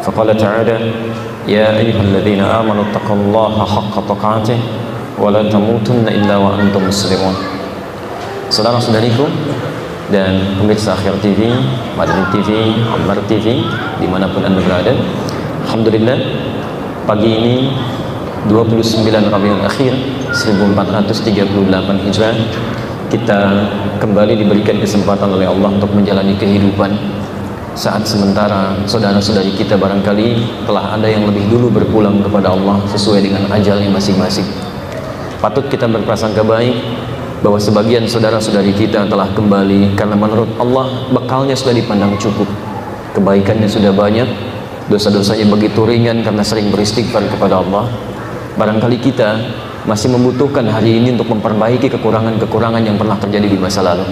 فقال تعالى يا أيها الذين آمنوا اتقوا الله حق تقاته ولا تموتن إلا وأنتم مسلمون. Saudara-saudariku dan pemirsa Akhir TV, Madani TV, Ammar TV, dimanapun Anda berada, alhamdulillah pagi ini 29 Rabiul Akhir 1438 Hijrah, kita kembali diberikan kesempatan oleh Allah untuk menjalani kehidupan. Saat sementara saudara-saudari kita barangkali telah ada yang lebih dulu berpulang kepada Allah sesuai dengan ajalnya masing-masing. Patut kita berprasangka baik bahwa sebagian saudara-saudari kita telah kembali karena menurut Allah bekalnya sudah dipandang cukup, kebaikannya sudah banyak, dosa-dosanya begitu ringan karena sering beristighfar kepada Allah. Barangkali kita masih membutuhkan hari ini untuk memperbaiki kekurangan-kekurangan yang pernah terjadi di masa lalu.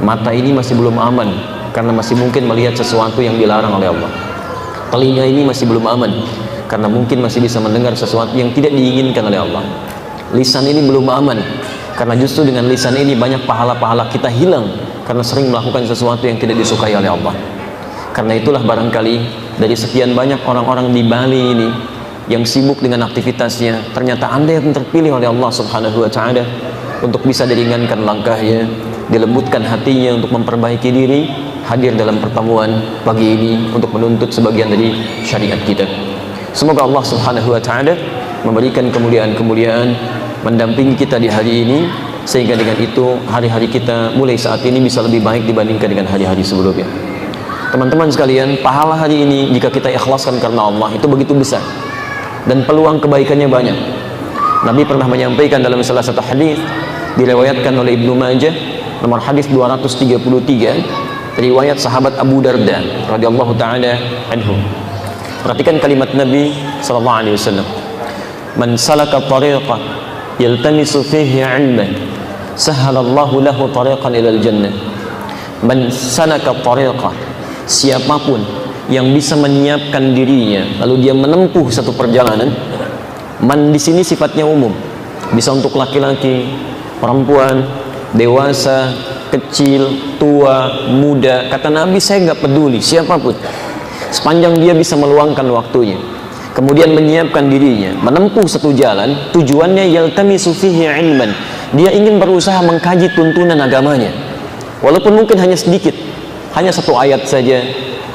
Mata ini masih belum aman karena masih mungkin melihat sesuatu yang dilarang oleh Allah. Telinga ini masih belum aman karena mungkin masih bisa mendengar sesuatu yang tidak diinginkan oleh Allah. Lisan ini belum aman karena justru dengan lisan ini banyak pahala-pahala kita hilang karena sering melakukan sesuatu yang tidak disukai oleh Allah. Karena itulah barangkali dari sekian banyak orang-orang di Bali ini yang sibuk dengan aktivitasnya, ternyata Anda yang terpilih oleh Allah Subhanahu wa Ta'ala untuk bisa diringankan langkahnya, dilembutkan hatinya untuk memperbaiki diri, hadir dalam pertemuan pagi ini untuk menuntut sebagian dari syariat kita. Semoga Allah Subhanahu wa Ta'ala memberikan kemuliaan-kemuliaan mendampingi kita di hari ini, sehingga dengan itu hari-hari kita mulai saat ini bisa lebih baik dibandingkan dengan hari-hari sebelumnya. Teman-teman sekalian, pahala hari ini jika kita ikhlaskan karena Allah itu begitu besar dan peluang kebaikannya banyak. Nabi pernah menyampaikan dalam salah satu hadis diriwayatkan oleh Ibnu Majah, nomor hadis 233, riwayat sahabat Abu Darda radhiyallahu taala anhu. Perhatikan kalimat Nabi sallallahu alaihi wasallam, "Man salaka tariqan yaltamisu fihi 'ilman sahhalallahu lahu tariqan ilal jannah." Man salaka tariqan, siapapun yang bisa menyiapkan dirinya lalu dia menempuh satu perjalanan. Man di sini sifatnya umum, bisa untuk laki-laki, perempuan, dewasa, kecil, tua, muda. Kata Nabi, saya nggak peduli siapapun, sepanjang dia bisa meluangkan waktunya, kemudian menyiapkan dirinya menempuh satu jalan, tujuannya yaltamisu fihi ilman, dia ingin berusaha mengkaji tuntunan agamanya, walaupun mungkin hanya sedikit, hanya satu ayat saja,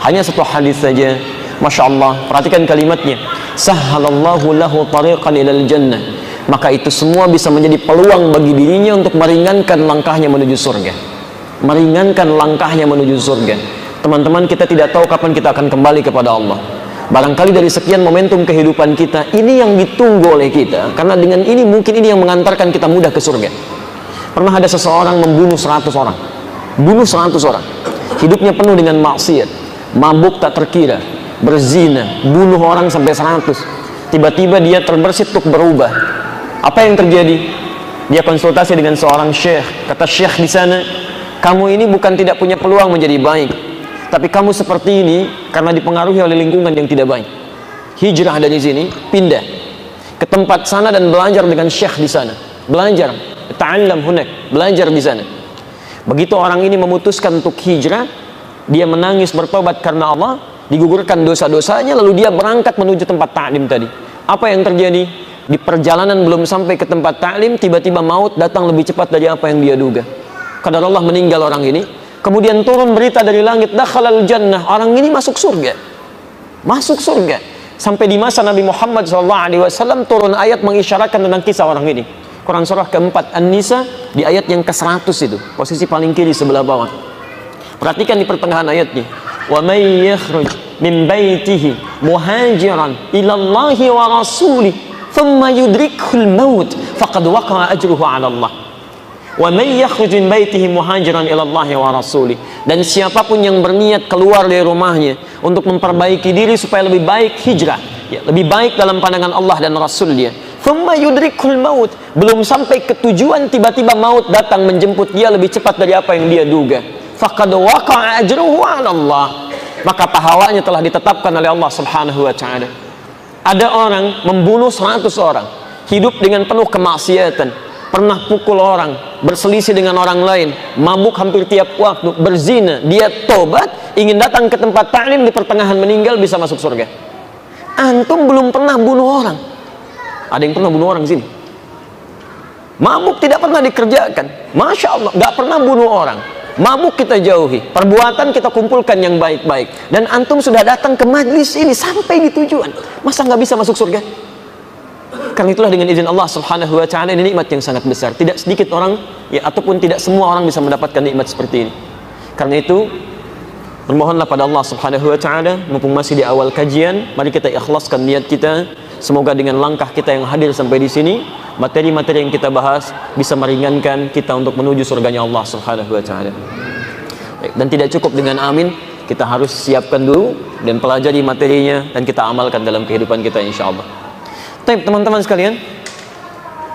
hanya satu hadis saja. Masya Allah, perhatikan kalimatnya, sahhalallahu lahu tariqan ilal jannah, maka itu semua bisa menjadi peluang bagi dirinya untuk meringankan langkahnya menuju surga, meringankan langkahnya menuju surga. Teman-teman, kita tidak tahu kapan kita akan kembali kepada Allah. Barangkali dari sekian momentum kehidupan kita, ini yang ditunggu oleh kita, karena dengan ini mungkin ini yang mengantarkan kita mudah ke surga. Pernah ada seseorang membunuh 100 orang, bunuh 100 orang, hidupnya penuh dengan maksiat, mabuk tak terkira, berzina, bunuh orang sampai 100. Tiba-tiba dia terbersit untuk berubah. Apa yang terjadi? Dia konsultasi dengan seorang syekh. Kata syekh di sana, kamu ini bukan tidak punya peluang menjadi baik, tapi kamu seperti ini karena dipengaruhi oleh lingkungan yang tidak baik. Hijrah dari sini, pindah ke tempat sana dan belajar dengan syekh di sana. Belajar, ta'allam hunak, belajar di sana. Begitu orang ini memutuskan untuk hijrah, dia menangis bertobat karena Allah, digugurkan dosa-dosanya, lalu dia berangkat menuju tempat ta'lim tadi. Apa yang terjadi? Di perjalanan belum sampai ke tempat ta'lim, tiba-tiba maut datang lebih cepat dari apa yang dia duga. Qadar Allah, meninggal orang ini. Kemudian turun berita dari langit, dakhalal jannah, orang ini masuk surga. Masuk surga. Sampai di masa Nabi Muhammad SAW turun ayat mengisyaratkan tentang kisah orang ini. Quran surah keempat An-Nisa di ayat yang ke-100 itu, posisi paling kiri sebelah bawah. Perhatikan di pertengahan ayatnya, wa may yakhruj min baitihi muhajiran ila Allahi wa rasulih thumma yudrikuhul maut faqad waqa'a ajruhu 'ala Allah. Wa may yakhruj min baitihi muhajiran ila Allahi wa rasulih, dan siapapun yang berniat keluar dari rumahnya untuk memperbaiki diri supaya lebih baik hijrah, ya, lebih baik dalam pandangan Allah dan Rasulnya, thumma yudrikuhul maut, belum sampai ke tujuan tiba-tiba maut datang menjemput dia lebih cepat dari apa yang dia duga, faqad waqa'a ajruhu 'ala Allah, maka pahalanya telah ditetapkan oleh Allah Subhanahu wa Ta'ala. Ada orang membunuh 100 orang, hidup dengan penuh kemaksiatan, pernah pukul orang, berselisih dengan orang lain, mabuk hampir tiap waktu, berzina, dia tobat, ingin datang ke tempat ta'lim, di pertengahan meninggal bisa masuk surga. Antum belum pernah bunuh orang. Ada yang pernah bunuh orang sini? Mabuk tidak pernah dikerjakan. Masya Allah, nggak pernah bunuh orang. Mabuk kita jauhi, perbuatan kita kumpulkan yang baik-baik. Dan antum sudah datang ke majlis ini sampai di tujuan. Masa nggak bisa masuk surga? Karena itulah dengan izin Allah Subhanahu wa Ta'ala, ini nikmat yang sangat besar. Tidak sedikit orang, ya, ataupun tidak semua orang bisa mendapatkan nikmat seperti ini. Karena itu, bermohonlah pada Allah Subhanahu wa Ta'ala, mumpung masih di awal kajian, mari kita ikhlaskan niat kita. Semoga dengan langkah kita yang hadir sampai di sini, materi-materi yang kita bahas bisa meringankan kita untuk menuju surganya Allah Subhanahu wa Ta'ala. Dan tidak cukup dengan amin, kita harus siapkan dulu dan pelajari materinya dan kita amalkan dalam kehidupan kita insyaallah. Baik, teman-teman sekalian,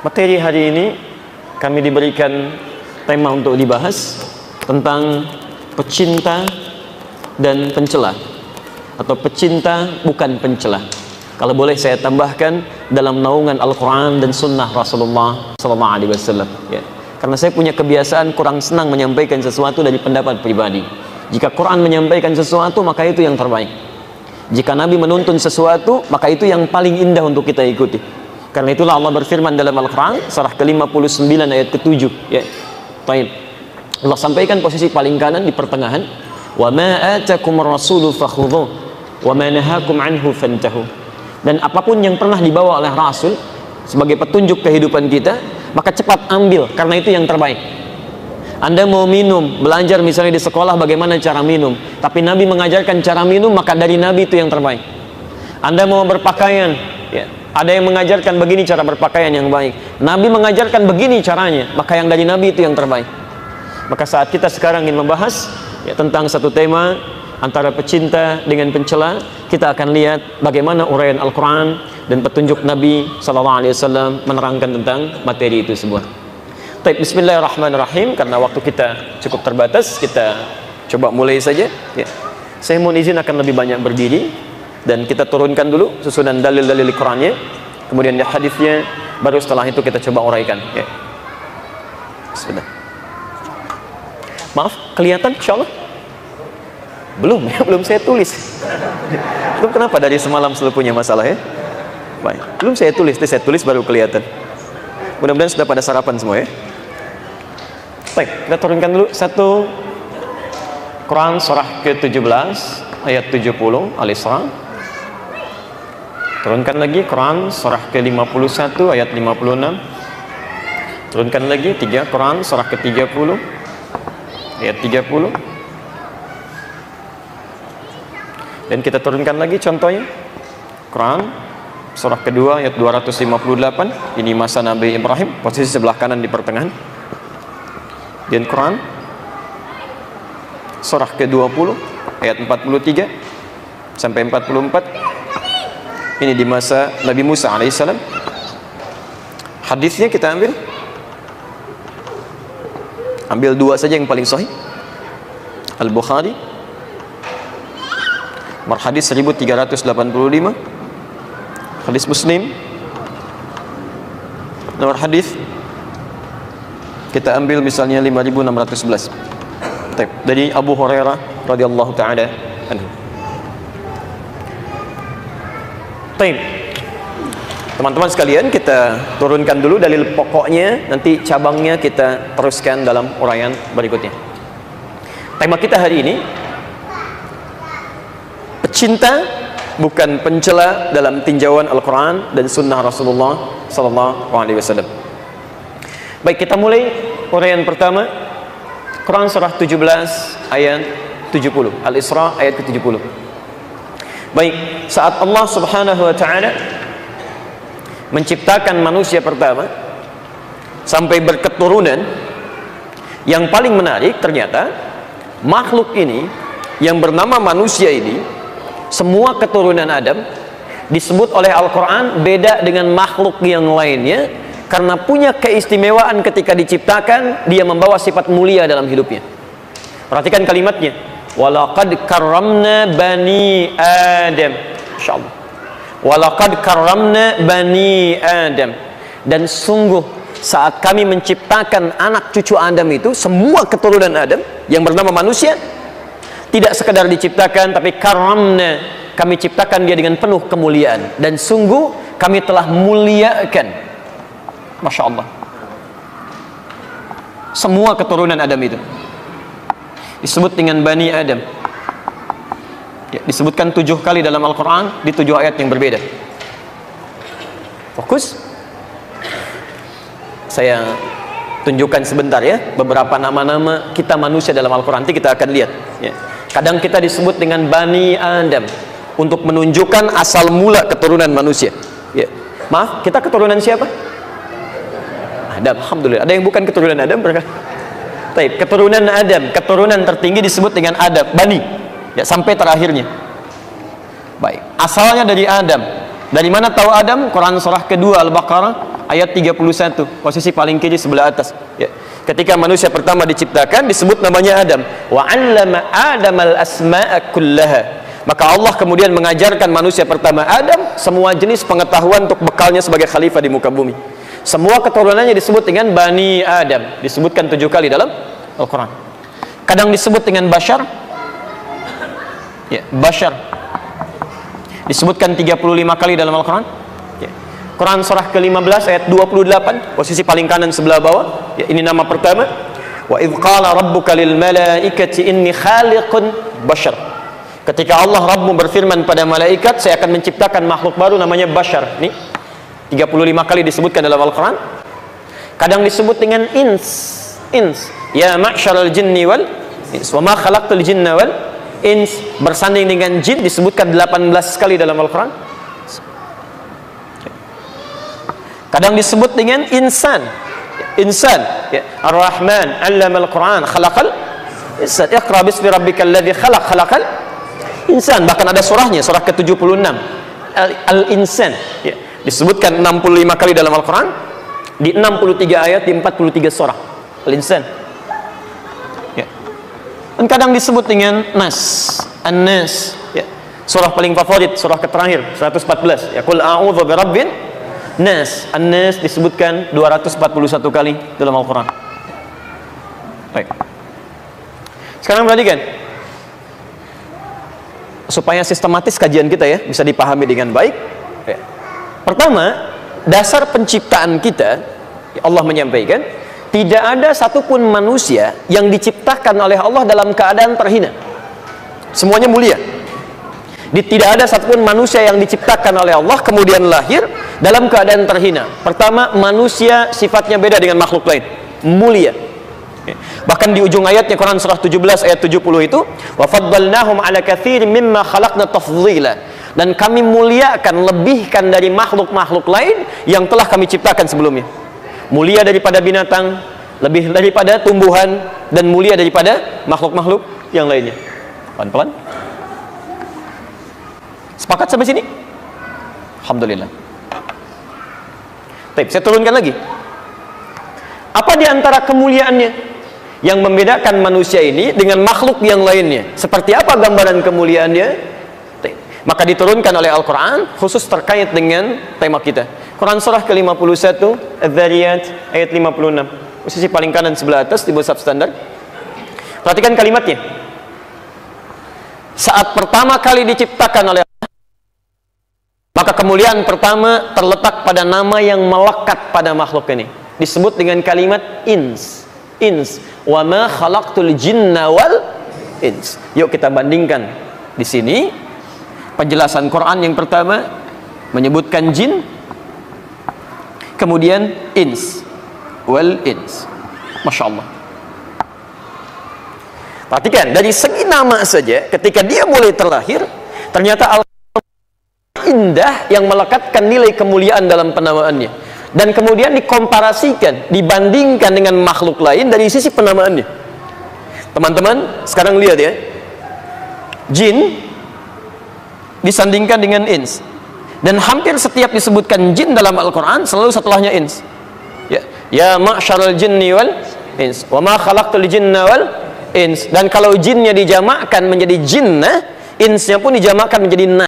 materi hari ini kami diberikan tema untuk dibahas tentang pecinta dan pencela, atau pecinta bukan pencela. Kalau boleh saya tambahkan, dalam naungan Al-Quran dan Sunnah Rasulullah SAW. Ya. Karena saya punya kebiasaan kurang senang menyampaikan sesuatu dari pendapat pribadi. Jika Quran menyampaikan sesuatu, maka itu yang terbaik. Jika Nabi menuntun sesuatu, maka itu yang paling indah untuk kita ikuti. Karena itulah Allah berfirman dalam Al-Quran, surah ke-59 ayat ke-7. Ya. Baik. Allah sampaikan posisi paling kanan di pertengahan. Wa ma atakumur rasulu fakhudhuh wa ma nahakum anhu fantahu. Dan apapun yang pernah dibawa oleh Rasul sebagai petunjuk kehidupan kita, maka cepat ambil, karena itu yang terbaik. Anda mau minum, belajar misalnya di sekolah bagaimana cara minum, tapi Nabi mengajarkan cara minum, maka dari Nabi itu yang terbaik. Anda mau berpakaian, ya, ada yang mengajarkan begini cara berpakaian yang baik, Nabi mengajarkan begini caranya, maka yang dari Nabi itu yang terbaik. Maka saat kita sekarang ingin membahas, ya, tentang satu tema antara pecinta dengan pencela, kita akan lihat bagaimana uraian Al-Quran dan petunjuk Nabi SAW menerangkan tentang materi itu semua. Baik, bismillahirrahmanirrahim. Karena waktu kita cukup terbatas, kita coba mulai saja. Ya. Saya mohon izin akan lebih banyak berdiri, dan kita turunkan dulu susunan dalil-dalil Qurannya, kemudian hadisnya, baru setelah itu kita coba uraikan. Ya. Bismillah. Maaf, kelihatan insyaallah? Belum, ya, belum saya tulis. Itu kenapa dari semalam selalu punya masalah, ya? Baik, belum saya tulis, saya tulis baru kelihatan. Mudah-mudahan sudah pada sarapan semua, ya. Baik, kita turunkan dulu satu Quran surah ke-17 ayat 70 Al-Isra. Turunkan lagi Quran surah ke-51 ayat 56. Turunkan lagi 3 Quran surah ke-30 ayat 30. Dan kita turunkan lagi contohnya Quran surah kedua ayat 258. Ini masa Nabi Ibrahim, posisi sebelah kanan di pertengahan. Dan Quran surah ke-20 ayat 43 sampai 44. Ini di masa Nabi Musa alaihissalam. Hadisnya kita ambil dua saja yang paling sahih. Al-Bukhari hadis 1385, hadis Muslim nomor hadis kita ambil misalnya 5611 dari Abu Hurairah radhiyallahu taala anhu. Baik, teman-teman sekalian, kita turunkan dulu dalil pokoknya, nanti cabangnya kita teruskan dalam uraian berikutnya. Tema kita hari ini, pecinta bukan pencela dalam tinjauan Al-Quran dan Sunnah Rasulullah SAW. Baik, kita mulai uraian pertama. Quran surah 17 ayat 70, Al-Isra ayat ke-70. Baik, saat Allah Subhanahu wa Ta'ala menciptakan manusia pertama sampai berketurunan, yang paling menarik ternyata makhluk ini yang bernama manusia ini, semua keturunan Adam disebut oleh Al-Quran beda dengan makhluk yang lainnya, karena punya keistimewaan ketika diciptakan, dia membawa sifat mulia dalam hidupnya. Perhatikan kalimatnya, walaqad karramna bani Adam. Insyaallah, walaqad karramna bani Adam. Dan sungguh saat kami menciptakan anak cucu Adam itu, semua keturunan Adam yang bernama manusia, tidak sekedar diciptakan, tapi karamna, kami ciptakan dia dengan penuh kemuliaan, dan sungguh kami telah muliakan. Masya Allah, semua keturunan Adam itu disebut dengan Bani Adam. Ya, disebutkan 7 kali dalam Al-Quran di 7 ayat yang berbeda. Fokus. Saya tunjukkan sebentar ya beberapa nama-nama kita manusia dalam Al-Quran. Nanti kita akan lihat ya. Kadang kita disebut dengan Bani Adam untuk menunjukkan asal mula keturunan manusia ya. Maaf, kita keturunan siapa? Adam. Alhamdulillah. Ada yang bukan keturunan Adam? Baik, keturunan Adam, keturunan tertinggi disebut dengan Adam, Bani ya, sampai terakhirnya. Baik, asalnya dari Adam. Dari mana tahu Adam? Quran surah kedua Al-Baqarah ayat 31, posisi paling kiri sebelah atas ya. Ketika manusia pertama diciptakan disebut namanya Adam. Wa 'allama Adamal asma'a kullaha. Maka Allah kemudian mengajarkan manusia pertama Adam semua jenis pengetahuan untuk bekalnya sebagai khalifah di muka bumi. Semua keturunannya disebut dengan Bani Adam, disebutkan 7 kali dalam Al-Quran. Kadang disebut dengan Bashar ya, Bashar disebutkan 35 kali dalam Al-Quran ya. Quran surah ke-15 ayat 28, posisi paling kanan sebelah bawah ya, ini nama pertama. Wa idh qala rabbuka lil malaikati inni khaliqun bashar. Ketika Allah Rabbmu berfirman pada malaikat, saya akan menciptakan makhluk baru namanya Bashar. Nih 35 kali disebutkan dalam Al-Quran. Kadang disebut dengan ins. Ya ma'syaral jinni wal ins wa ma khalaqtul jinna wal ins. Bersanding dengan jin disebutkan 18 kali dalam Al-Quran. Kadang disebut dengan insan ya. Ar-Rahman 'allamal Quran khalaqal insan. Iqra bismi rabbikal ladzi khalaqal insan. Bahkan ada surahnya, surah ke-76 Al-Insan ya. Disebutkan 65 kali dalam Al-Quran, di 63 ayat, di 43 surah Al-Insan ya. Dan kadang disebut dengan Nas, An-Nas ya. Surah paling favorit, surah terakhir 114 ya, Qul a'udzu birabbin Nas. An-Nas disebutkan 241 kali dalam Al-Quran. Baik, sekarang perhatikan supaya sistematis kajian kita ya bisa dipahami dengan baik ya. Pertama, dasar penciptaan kita Allah menyampaikan tidak ada satupun manusia yang diciptakan oleh Allah dalam keadaan terhina. Semuanya mulia. Tidak ada satupun manusia yang diciptakan oleh Allah kemudian lahir dalam keadaan terhina. Pertama, manusia sifatnya beda dengan makhluk lain, mulia. Bahkan di ujung ayatnya Quran surah 17 ayat 70 itu, wa faddalnahum ala katsirin mimma khalaqna tafdhila. Dan kami muliakan, lebihkan dari makhluk-makhluk lain yang telah kami ciptakan sebelumnya. Mulia daripada binatang, lebih daripada tumbuhan, dan mulia daripada makhluk-makhluk yang lainnya. Pelan-pelan. Sepakat sampai sini? Alhamdulillah. Baik, saya turunkan lagi. Apa di antara kemuliaannya yang membedakan manusia ini dengan makhluk yang lainnya? Seperti apa gambaran kemuliaannya? Maka diturunkan oleh Al-Quran khusus terkait dengan tema kita. Quran surah ke-51 Adz-Dzariyat ayat 56, posisi paling kanan sebelah atas di mushaf standar. Perhatikan kalimatnya. Saat pertama kali diciptakan oleh Allah, maka kemuliaan pertama terletak pada nama yang melekat pada makhluk ini, disebut dengan kalimat ins. Wa ma khalaqtul jinna wal ins. Yuk kita bandingkan di sini. Penjelasan Quran yang pertama menyebutkan jin, kemudian ins, wal ins. Masya Allah. Perhatikan, dari segi nama saja, ketika dia mulai terlahir, ternyata Al-Quran indah yang melekatkan nilai kemuliaan dalam penamaannya. Dan kemudian dikomparasikan, dibandingkan dengan makhluk lain dari sisi penamaannya. Teman-teman, sekarang lihat ya. Jin disandingkan dengan ins, dan hampir setiap disebutkan jin dalam Al-Quran selalu setelahnya ins ya, ya ma'syaral jinni wal ins wa ma khalaqtul jinna wal ins. Dan kalau jinnya dijamakkan menjadi jinnah, insnya pun dijamakkan menjadi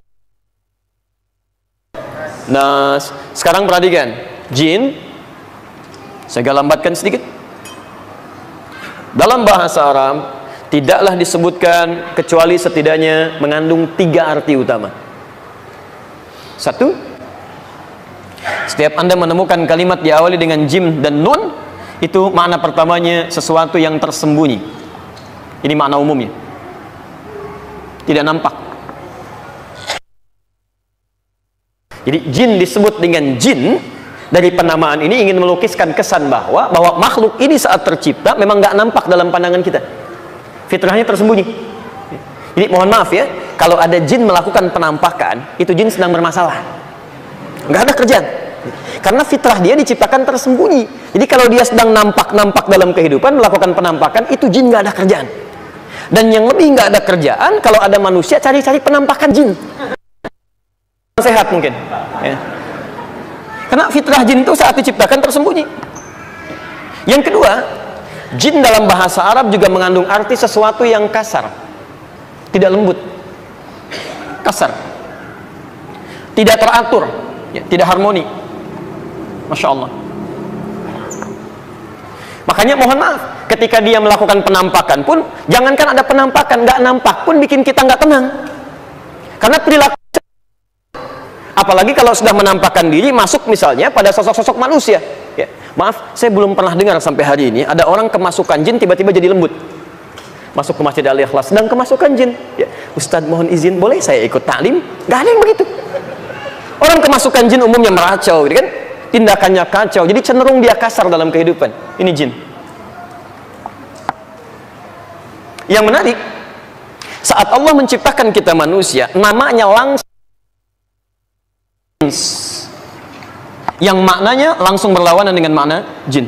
nas. Sekarang perhatikan, jin saya lambatkan sedikit. Dalam bahasa Arab, tidaklah disebutkan kecuali setidaknya mengandung 3 arti utama. Satu, setiap Anda menemukan kalimat diawali dengan jim dan nun, itu makna pertamanya sesuatu yang tersembunyi. Ini makna umumnya, tidak nampak. Jadi jin disebut dengan jin dari penamaan ini ingin melukiskan kesan bahwa makhluk ini saat tercipta memang nggak nampak dalam pandangan kita, fitrahnya tersembunyi. Jadi mohon maaf ya, kalau ada jin melakukan penampakan, itu jin sedang bermasalah, nggak ada kerjaan, karena fitrah dia diciptakan tersembunyi. Jadi kalau dia sedang nampak dalam kehidupan melakukan penampakan, itu jin nggak ada kerjaan. Dan yang lebih nggak ada kerjaan kalau ada manusia cari-cari penampakan jin. Sehat mungkin ya. Karena fitrah jin itu saat diciptakan tersembunyi. Yang kedua, jin dalam bahasa Arab juga mengandung arti sesuatu yang kasar, tidak lembut, kasar, tidak teratur ya, tidak harmoni. Masya Allah. Makanya mohon maaf, ketika dia melakukan penampakan pun, jangankan ada penampakan, nggak nampak pun bikin kita nggak tenang. Karena perilaku, apalagi kalau sudah menampakkan diri masuk misalnya pada sosok-sosok manusia ya. Maaf, saya belum pernah dengar sampai hari ini ada orang kemasukan jin tiba-tiba jadi lembut. Masuk ke Masjid Al-Ikhlas sedang kemasukan jin ya. Ustadz mohon izin, boleh saya ikut taklim? Gak ada yang begitu. Orang kemasukan jin umumnya meracau gitu kan, tindakannya kacau, jadi cenderung dia kasar dalam kehidupan. Ini jin. Yang menarik, saat Allah menciptakan kita manusia, namanya langsung yang maknanya langsung berlawanan dengan makna jin.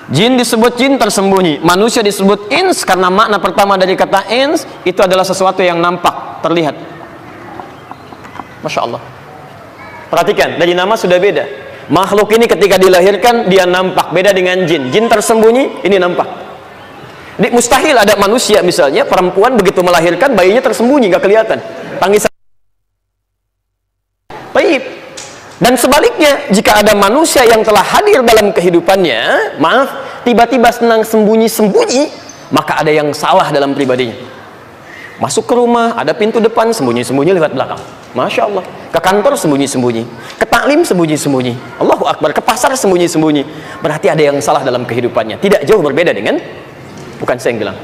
Jin disebut jin tersembunyi, manusia disebut ins karena makna pertama dari kata ins itu adalah sesuatu yang nampak, terlihat. Masya Allah. Perhatikan, dari nama sudah beda. Makhluk ini ketika dilahirkan dia nampak, beda dengan jin. Jin tersembunyi, ini nampak. Jadi mustahil ada manusia misalnya perempuan begitu melahirkan bayinya tersembunyi, nggak kelihatan. Tangisan. Baik. Dan sebaliknya, jika ada manusia yang telah hadir dalam kehidupannya, maaf, tiba-tiba senang sembunyi-sembunyi, maka ada yang salah dalam pribadinya. Masuk ke rumah, ada pintu depan, sembunyi-sembunyi lewat belakang. Masya Allah. Ke kantor sembunyi-sembunyi, ke taklim sembunyi-sembunyi, Allahu Akbar, ke pasar sembunyi-sembunyi. Berarti ada yang salah dalam kehidupannya. Tidak jauh berbeda dengan, bukan saya yang bilang.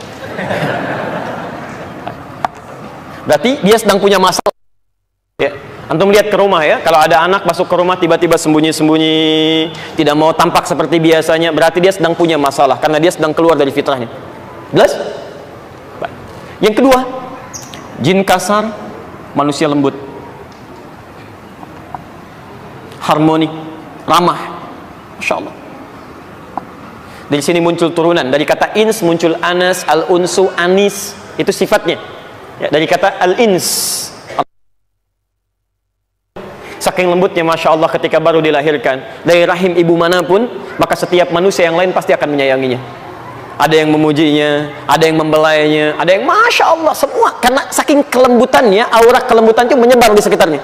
Berarti dia sedang punya masalah. Ya. Antum lihat ke rumah ya, kalau ada anak masuk ke rumah tiba-tiba sembunyi-sembunyi, tidak mau tampak seperti biasanya, berarti dia sedang punya masalah karena dia sedang keluar dari fitrahnya. Jelas? Yang kedua, jin kasar, manusia lembut, harmoni, ramah. Masya Allah. Dari sini muncul turunan, dari kata ins muncul anas, al-unsu, anis, itu sifatnya ya, dari kata al-ins. Saking lembutnya Masya Allah ketika baru dilahirkan dari rahim ibu manapun, maka setiap manusia yang lain pasti akan menyayanginya. Ada yang memujinya, ada yang membelainya, ada yang Masya Allah, semua karena saking kelembutannya, aura kelembutan itu menyebar di sekitarnya.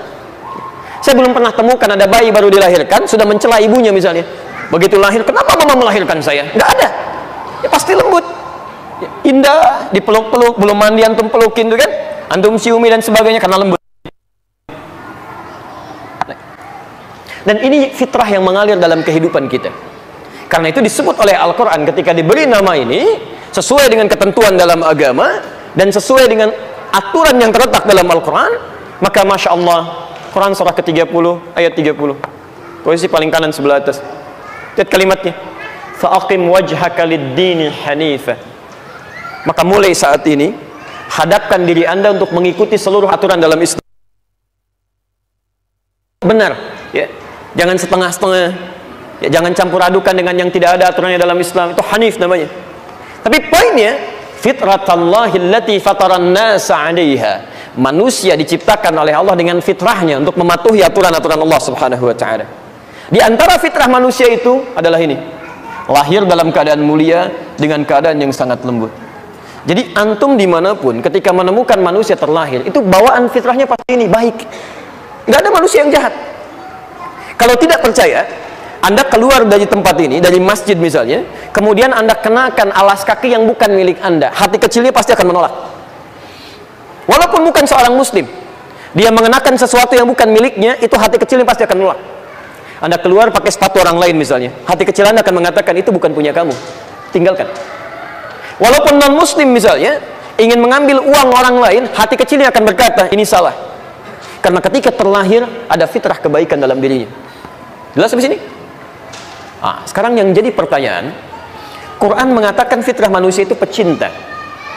Saya belum pernah temukan ada bayi baru dilahirkan sudah mencela ibunya misalnya. Begitu lahir, kenapa mama melahirkan saya? Nggak ada. Ya pasti lembut, ya, indah, dipeluk-peluk, belum mandi antum pelukin tuh kan, antum ciumi dan sebagainya karena lembut. Dan ini fitrah yang mengalir dalam kehidupan kita. Karena itu disebut oleh Al-Quran ketika diberi nama ini sesuai dengan ketentuan dalam agama dan sesuai dengan aturan yang terletak dalam Al-Quran, maka Masya Allah, Quran surah ke-30 ayat 30, posisi paling kanan sebelah atas. Lihat kalimatnya, fa'aqim wajhaka lid-dini hanifah. Maka mulai saat ini hadapkan diri Anda untuk mengikuti seluruh aturan dalam Islam. Benar ya. Jangan setengah-setengah ya, jangan campur adukan dengan yang tidak ada aturannya dalam Islam. Itu hanif namanya. Tapi poinnya, fitratallahi allati fataran nasa 'alaiha. Manusia diciptakan oleh Allah dengan fitrahnya untuk mematuhi aturan-aturan Allah Subhanahu wa taala. Di antara fitrah manusia itu adalah ini. Lahir dalam keadaan mulia dengan keadaan yang sangat lembut. Jadi antum dimanapun ketika menemukan manusia terlahir, itu bawaan fitrahnya pasti ini baik. Nggak ada manusia yang jahat. Kalau tidak percaya, Anda keluar dari tempat ini, dari masjid misalnya, kemudian Anda kenakan alas kaki yang bukan milik Anda, hati kecilnya pasti akan menolak. Walaupun bukan seorang muslim, dia mengenakan sesuatu yang bukan miliknya, itu hati kecilnya pasti akan menolak. Anda keluar pakai sepatu orang lain misalnya, hati kecil Anda akan mengatakan itu bukan punya kamu, tinggalkan. Walaupun non muslim misalnya ingin mengambil uang orang lain, hati kecilnya akan berkata ini salah, karena ketika terlahir ada fitrah kebaikan dalam dirinya. Jelas di sini? Sekarang yang jadi pertanyaan, Quran mengatakan fitrah manusia itu pecinta,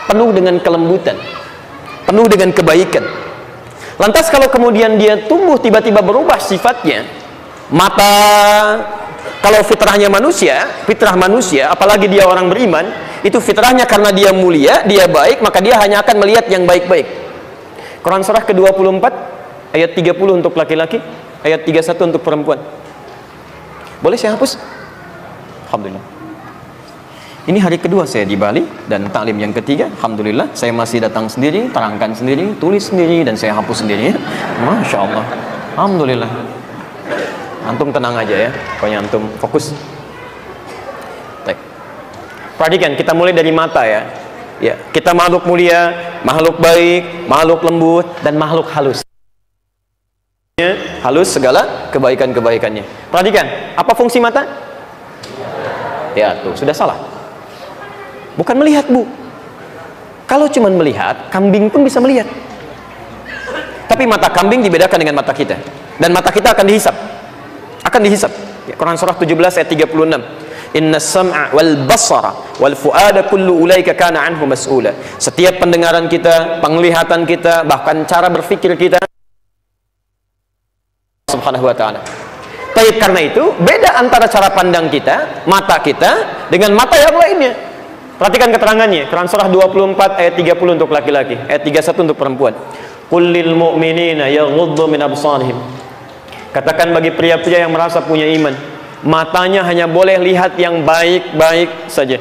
penuh dengan kelembutan, penuh dengan kebaikan. Lantas kalau kemudian dia tumbuh tiba-tiba berubah sifatnya, mata, kalau fitrahnya manusia, fitrah manusia, apalagi dia orang beriman, itu fitrahnya karena dia mulia, dia baik, maka dia hanya akan melihat yang baik-baik. Quran surah ke-24 ayat 30 untuk laki-laki, ayat 31 untuk perempuan. Boleh saya hapus? Alhamdulillah. Ini hari kedua saya di Bali dan taklim yang ketiga. Alhamdulillah, saya masih datang sendiri, terangkan sendiri, tulis sendiri, dan saya hapus sendiri. Masya Allah. Alhamdulillah. Antum tenang aja ya, pokoknya antum fokus. Baik. Perhatikan, kita mulai dari mata ya. Ya, kita makhluk mulia, makhluk baik, makhluk lembut, dan makhluk halus. Halus segala kebaikan-kebaikannya. Perhatikan, apa fungsi mata? Ya tuh, sudah salah. Bukan melihat, Bu. Kalau cuma melihat, kambing pun bisa melihat. Tapi mata kambing dibedakan dengan mata kita. Dan mata kita akan dihisap. Akan dihisap. Ya, Quran surah 17 ayat 36. Inna sam'a wal basara wal fu'ada kullu ulaika kana anhu mas'ula. Setiap pendengaran kita, penglihatan kita, bahkan cara berpikir kita, subhanahu wa ta'ala. Baik, karena itu beda antara cara pandang kita, mata kita, dengan mata yang lainnya. Perhatikan keterangannya, Quran surah 24 ayat 30 untuk laki-laki, ayat 31 untuk perempuan. Qul lil mu'minina yaghuddu min absarihim. Katakan bagi pria-pria yang merasa punya iman, matanya hanya boleh lihat yang baik-baik saja.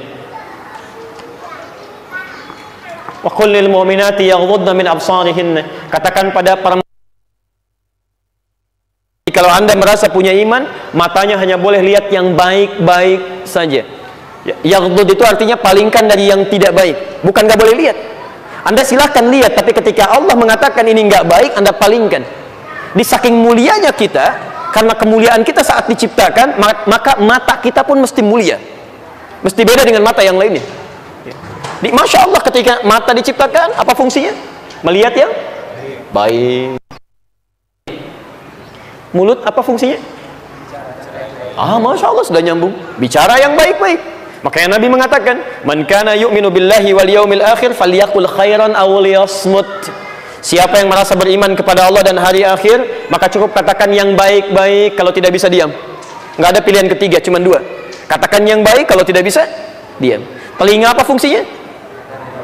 Wa qul lil mu'minati yaghuddna min absarihinna. Katakan pada para, kalau Anda merasa punya iman, matanya hanya boleh lihat yang baik-baik saja. Yaghdud itu artinya palingkan dari yang tidak baik, bukan nggak boleh lihat. Anda silahkan lihat, tapi ketika Allah mengatakan ini nggak baik, Anda palingkan. Di saking mulianya kita, karena kemuliaan kita saat diciptakan, maka mata kita pun mesti mulia, mesti beda dengan mata yang lainnya. Masya Allah, ketika mata diciptakan, apa fungsinya? Melihat yang baik. Mulut apa fungsinya? Masya Allah, sudah nyambung. Bicara yang baik-baik. Makanya Nabi mengatakan, man kana yu'minu billahi wal yaumil akhir falyaqul khairan aw liyasmut. Siapa yang merasa beriman kepada Allah dan hari akhir, maka cukup katakan yang baik-baik, kalau tidak bisa diam. Nggak ada pilihan ketiga, cuma dua. Katakan yang baik, kalau tidak bisa diam. Telinga apa fungsinya?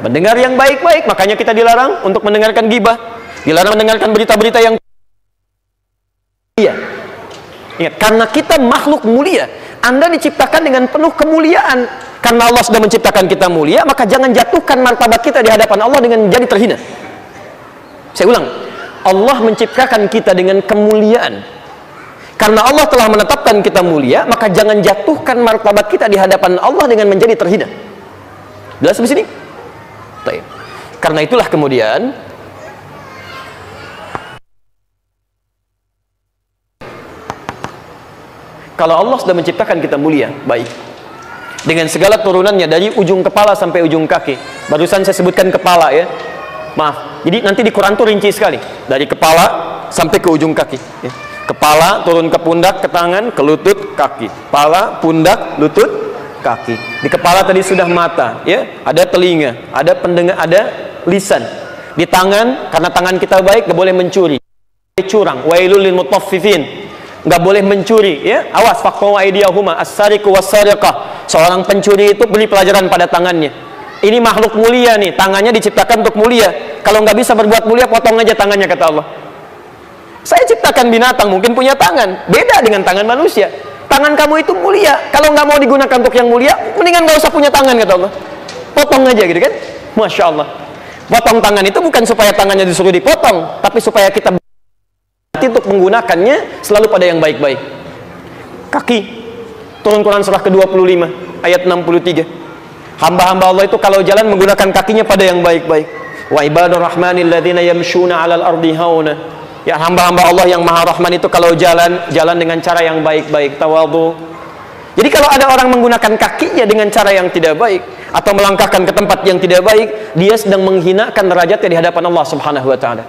Mendengar yang baik-baik. Makanya kita dilarang untuk mendengarkan ghibah, dilarang mendengarkan berita-berita yang mulia. Ingat, karena kita makhluk mulia. Anda diciptakan dengan penuh kemuliaan. Karena Allah sudah menciptakan kita mulia, maka jangan jatuhkan martabat kita di hadapan Allah dengan jadi terhina. Saya ulang, Allah menciptakan kita dengan kemuliaan. Karena Allah telah menetapkan kita mulia, maka jangan jatuhkan martabat kita di hadapan Allah dengan menjadi terhina. Jelas di sini? Baik. Karena itulah kemudian kalau Allah sudah menciptakan kita mulia, baik, dengan segala turunannya dari ujung kepala sampai ujung kaki. Barusan saya sebutkan kepala ya, maaf. Jadi nanti di Quran itu rinci sekali, dari kepala sampai ke ujung kaki ya. Kepala turun ke pundak, ke tangan, ke lutut, kaki. Kepala, pundak, lutut, kaki. Di kepala tadi sudah mata ya, ada telinga, ada pendengar, ada lisan. Di tangan, karena tangan kita baik, gak boleh mencuri, curang. Wailul lil mutaffifin, nggak boleh mencuri ya. Awas, faqtu aydiyahuma as-sariqu was-sariqah. Seorang pencuri itu beri pelajaran pada tangannya. Ini makhluk mulia nih, tangannya diciptakan untuk mulia. Kalau nggak bisa berbuat mulia, potong aja tangannya, kata Allah. Saya ciptakan binatang, mungkin punya tangan, beda dengan tangan manusia. Tangan kamu itu mulia. Kalau nggak mau digunakan untuk yang mulia, mendingan nggak usah punya tangan, kata Allah. Potong aja gitu kan. Masya Allah. Potong tangan itu bukan supaya tangannya disuruh dipotong, tapi supaya kita untuk menggunakannya selalu pada yang baik-baik. Kaki, Turun Quran surah ke-25 ayat 63. Hamba-hamba Allah itu kalau jalan menggunakan kakinya pada yang baik-baik. Wa ibadur rahmanil ladzina yamshuna 'alal ardi hauna. Ya, hamba-hamba Allah yang Maha Rahman itu kalau jalan dengan cara yang baik-baik, tawadhu. Jadi kalau ada orang menggunakan kakinya dengan cara yang tidak baik atau melangkahkan ke tempat yang tidak baik, dia sedang menghinakan derajatnya di hadapan Allah Subhanahu wa taala.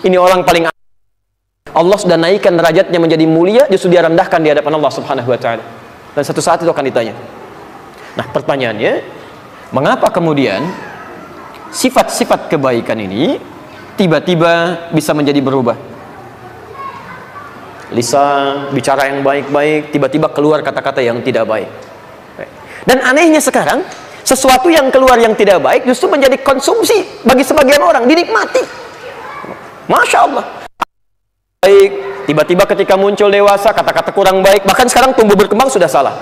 Ini orang paling Allah sudah naikkan derajatnya menjadi mulia, justru dia rendahkan di hadapan Allah Subhanahu wa taala. Dan satu saat itu akan ditanya. Nah, pertanyaannya, mengapa kemudian sifat-sifat kebaikan ini tiba-tiba bisa menjadi berubah? Lisan, bicara yang baik-baik, tiba-tiba keluar kata-kata yang tidak baik. Dan anehnya sekarang, sesuatu yang keluar yang tidak baik justru menjadi konsumsi bagi sebagian orang, dinikmati. Masya Allah. Baik, tiba-tiba ketika muncul dewasa, kata-kata kurang baik, bahkan sekarang tumbuh berkembang sudah salah.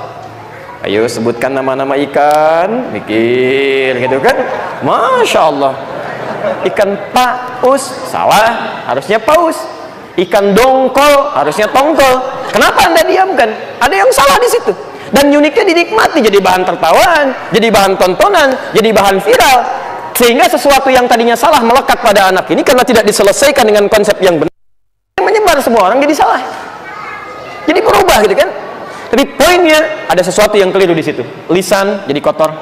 Ayo sebutkan nama-nama ikan, mikir gitu kan. Masya Allah. Ikan paus, salah, harusnya paus. Ikan dongkol, harusnya tongkol. Kenapa Anda diamkan? Ada yang salah di situ. Dan uniknya dinikmati, jadi bahan tertawaan, jadi bahan tontonan, jadi bahan viral. Sehingga sesuatu yang tadinya salah melekat pada anak ini karena tidak diselesaikan dengan konsep yang benar, menyebar semua orang jadi salah. Jadi berubah gitu kan. Tapi poinnya ada sesuatu yang keliru di situ. Lisan jadi kotor.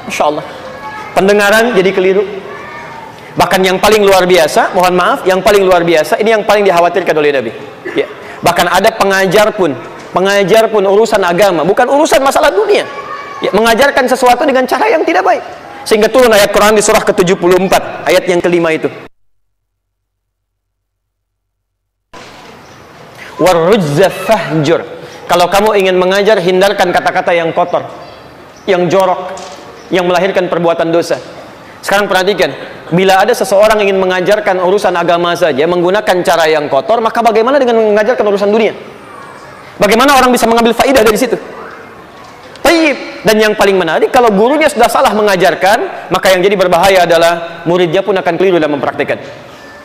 Masya Allah. Pendengaran jadi keliru. Bahkan yang paling luar biasa, mohon maaf, yang paling luar biasa, ini yang paling dikhawatirkan oleh Nabi. Ya. Bahkan ada pengajar pun urusan agama, bukan urusan masalah dunia. Ya, mengajarkan sesuatu dengan cara yang tidak baik. Sehingga turun ayat Quran di surah ke-74, ayat yang kelima itu. Warrujza fahjur. Kalau kamu ingin mengajar, hindarkan kata-kata yang kotor, yang jorok, yang melahirkan perbuatan dosa. Sekarang perhatikan, bila ada seseorang ingin mengajarkan urusan agama saja menggunakan cara yang kotor, maka bagaimana dengan mengajarkan urusan dunia? Bagaimana orang bisa mengambil faidah dari situ? Taib. Dan yang paling menarik, kalau gurunya sudah salah mengajarkan, maka yang jadi berbahaya adalah muridnya pun akan keliru dalam mempraktikkan.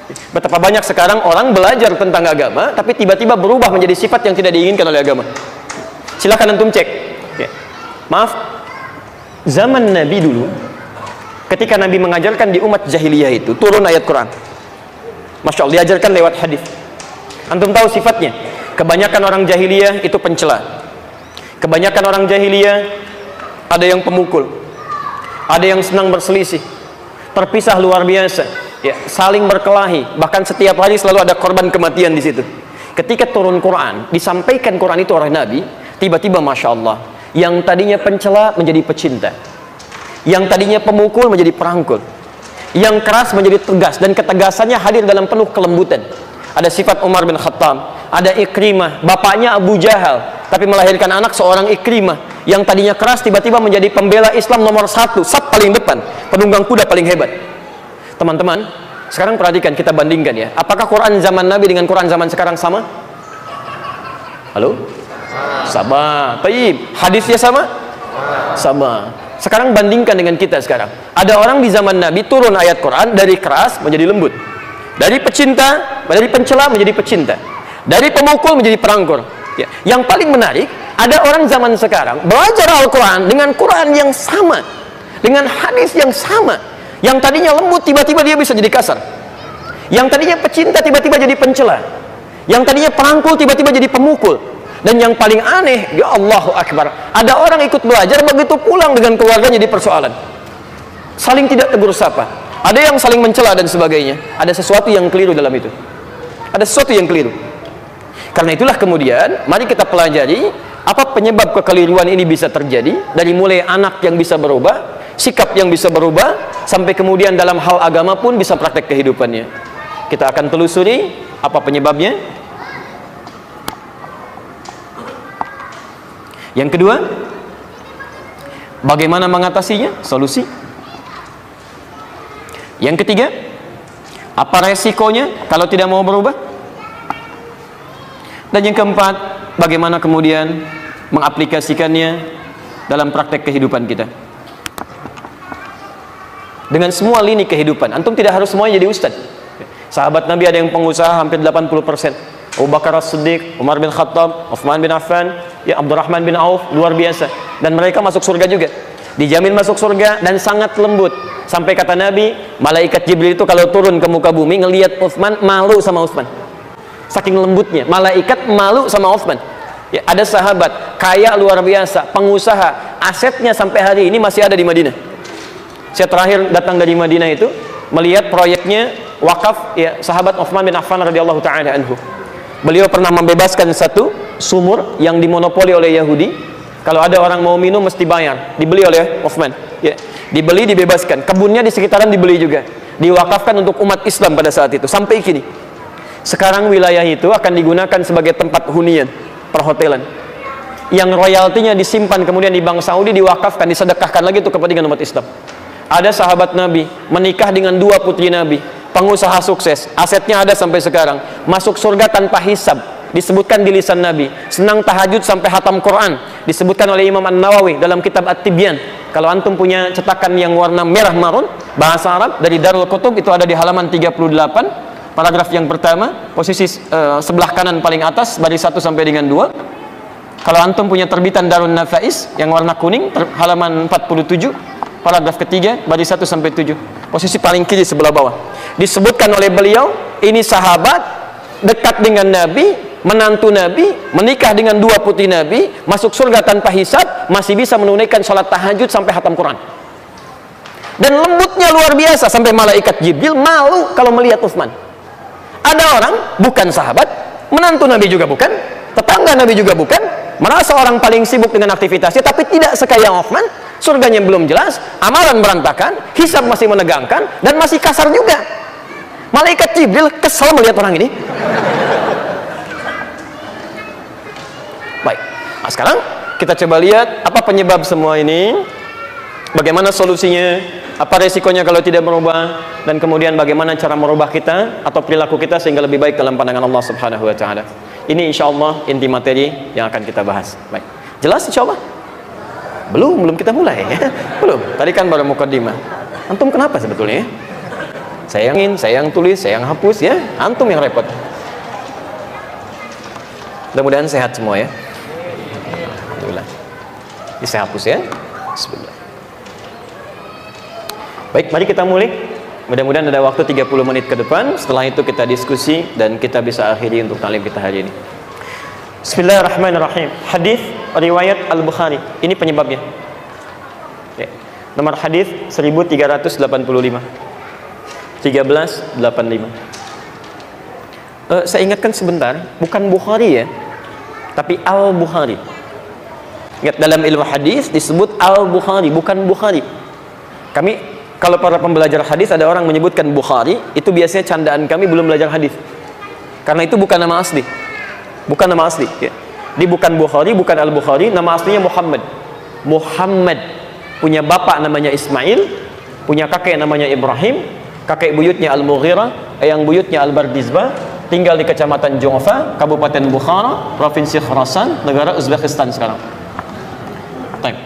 Betapa banyak sekarang orang belajar tentang agama tapi tiba-tiba berubah menjadi sifat yang tidak diinginkan oleh agama. Silakan antum cek ya. Maaf, zaman Nabi dulu ketika Nabi mengajarkan di umat jahiliyah itu turun ayat Quran, Masya Allah, diajarkan lewat hadis. Antum tahu sifatnya, kebanyakan orang jahiliyah itu pencela. Kebanyakan orang jahiliyah ada yang pemukul, ada yang senang berselisih, terpisah luar biasa ya, saling berkelahi, bahkan setiap hari selalu ada korban kematian di situ. Ketika turun Quran, disampaikan Quran itu oleh Nabi, tiba-tiba Masya Allah, yang tadinya pencela menjadi pecinta, yang tadinya pemukul menjadi perangkul, yang keras menjadi tegas, dan ketegasannya hadir dalam penuh kelembutan. Ada sifat Umar bin Khattab, ada Ikrimah, bapaknya Abu Jahal, tapi melahirkan anak seorang Ikrimah, yang tadinya keras tiba-tiba menjadi pembela Islam nomor 1, saf paling depan, penunggang kuda paling hebat. Teman-teman, sekarang perhatikan, kita bandingkan ya. Apakah Quran zaman Nabi dengan Quran zaman sekarang sama? Halo? Sama. Taib. Hadisnya sama? Sama. Sekarang bandingkan dengan kita sekarang. Ada orang di zaman Nabi turun ayat Quran dari keras menjadi lembut, dari pecinta, dari pencela menjadi pecinta, dari pemukul menjadi perangkul. Ya. Yang paling menarik, ada orang zaman sekarang belajar Al-Quran dengan Quran yang sama, dengan hadis yang sama. Yang tadinya lembut tiba-tiba dia bisa jadi kasar. Yang tadinya pecinta tiba-tiba jadi pencela. Yang tadinya perangkul tiba-tiba jadi pemukul. Dan yang paling aneh, ya Allahu Akbar, ada orang ikut belajar begitu pulang dengan keluarganya di persoalan, saling tidak tegur sapa, ada yang saling mencela dan sebagainya. Ada sesuatu yang keliru dalam itu. Ada sesuatu yang keliru. Karena itulah kemudian mari kita pelajari apa penyebab kekeliruan ini bisa terjadi. Dari mulai anak yang bisa berubah, sikap yang bisa berubah, sampai kemudian dalam hal agama pun bisa praktek kehidupannya. Kita akan telusuri apa penyebabnya. Yang kedua, bagaimana mengatasinya, solusi. Yang ketiga, apa resikonya kalau tidak mau berubah. Dan yang keempat, bagaimana kemudian mengaplikasikannya dalam praktek kehidupan kita. Dengan semua lini kehidupan. Antum tidak harus semuanya jadi ustadz. Sahabat Nabi ada yang pengusaha hampir 80%. Abu Bakar As-Siddiq, Umar bin Khattab, Uthman bin Affan, ya Abdurrahman bin Auf, luar biasa. Dan mereka masuk surga juga. Dijamin masuk surga dan sangat lembut. Sampai kata Nabi, malaikat Jibril itu kalau turun ke muka bumi ngelihat Uthman, malu sama Uthman. Saking lembutnya, malaikat malu sama Uthman. Ya, ada sahabat kaya luar biasa, pengusaha, asetnya sampai hari ini masih ada di Madinah. Saya terakhir datang dari Madinah itu melihat proyeknya wakaf ya sahabat Uthman bin Affan radhiyallahu taala anhu. Beliau pernah membebaskan satu sumur yang dimonopoli oleh Yahudi. Kalau ada orang mau minum mesti bayar. Dibeli oleh Uthman. Ya, dibeli dibebaskan. Kebunnya di sekitaran dibeli juga. Diwakafkan untuk umat Islam pada saat itu sampai kini. Sekarang wilayah itu akan digunakan sebagai tempat hunian, perhotelan. Yang royaltinya disimpan kemudian di Bank Saudi diwakafkan, disedekahkan lagi untuk kepentingan umat Islam. Ada sahabat Nabi menikah dengan 2 putri Nabi, pengusaha sukses, asetnya ada sampai sekarang, masuk surga tanpa hisab, disebutkan di lisan Nabi, senang tahajud sampai hatam Quran, disebutkan oleh Imam An-Nawawi dalam kitab At-Tibyan. Kalau antum punya cetakan yang warna merah marun bahasa Arab dari Darul Qutub, itu ada di halaman 38, paragraf yang pertama, posisi sebelah kanan paling atas, baris 1 sampai dengan 2. Kalau antum punya terbitan Darun Nafais yang warna kuning, halaman 47, paragraf ketiga, baris 1 sampai 7, posisi paling kiri sebelah bawah. Disebutkan oleh beliau, ini sahabat dekat dengan Nabi, menantu Nabi, menikah dengan 2 putri Nabi, masuk surga tanpa hisab, masih bisa menunaikan sholat tahajud sampai hatam Quran. Dan lembutnya luar biasa sampai malaikat Jibril malu kalau melihat Uthman. Ada orang bukan sahabat, menantu Nabi juga bukan, tetangga Nabi juga bukan, merasa orang paling sibuk dengan aktivitasnya, tapi tidak sekaya Uthman. Surganya belum jelas, amalan berantakan, hisab masih menegangkan, dan masih kasar juga. Malaikat Jibril kesal melihat orang ini. Baik, nah, sekarang kita coba lihat apa penyebab semua ini, bagaimana solusinya, apa resikonya kalau tidak merubah, dan kemudian bagaimana cara merubah kita atau perilaku kita sehingga lebih baik dalam pandangan Allah Subhanahu wa taala. Ini insyaallah inti materi yang akan kita bahas. Baik, jelas insyaallah? Belum kita mulai ya. Belum, tadi kan baru mukaddimah. Antum kenapa sebetulnya? Saya yang tulis, saya yang hapus ya. Antum yang repot. Mudah-mudahan sehat semua ya. Alhamdulillah. Ini saya hapus ya. Bismillah. Baik, mari kita mulai. Mudah-mudahan ada waktu 30 menit ke depan. Setelah itu kita diskusi dan kita bisa akhiri untuk talim kita hari ini. Bismillahirrahmanirrahim. Hadis riwayat Al-Bukhari. Ini penyebabnya. Ya. Nomor hadis 1385. 1385. Saya ingatkan sebentar, bukan Bukhari ya, tapi Al-Bukhari. Ingat, dalam ilmu hadis disebut Al-Bukhari, bukan Bukhari. Kami kalau para pembelajar hadis ada orang menyebutkan Bukhari, itu biasanya candaan kami belum belajar hadis. Karena itu bukan nama asli. Bukan nama asli ya. Dia bukan Bukhari, bukan Al-Bukhari, nama aslinya Muhammad. Muhammad punya bapak namanya Ismail, punya kakek namanya Ibrahim, kakek buyutnya Al-Mughirah, yang buyutnya Al-Bardizbah, tinggal di Kecamatan Jongfa, Kabupaten Bukhara, Provinsi Khurasan, negara Uzbekistan sekarang. Baik.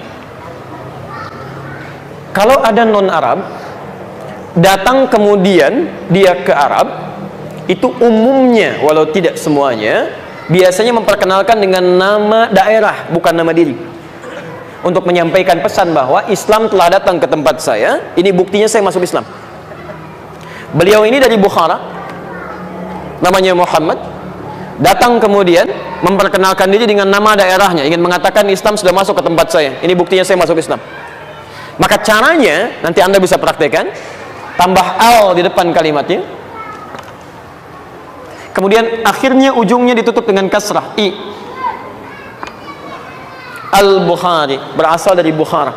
Kalau ada non-Arab datang kemudian dia ke Arab, itu umumnya, walau tidak semuanya, biasanya memperkenalkan dengan nama daerah, bukan nama diri, untuk menyampaikan pesan bahwa Islam telah datang ke tempat saya, ini buktinya saya masuk Islam. Beliau ini dari Bukhara, namanya Muhammad, datang kemudian memperkenalkan diri dengan nama daerahnya, ingin mengatakan Islam sudah masuk ke tempat saya, ini buktinya saya masuk Islam. Maka caranya, nanti Anda bisa praktekkan, tambah al di depan kalimatnya, kemudian akhirnya ujungnya ditutup dengan kasrah, i. Al-Bukhari, berasal dari Bukhara.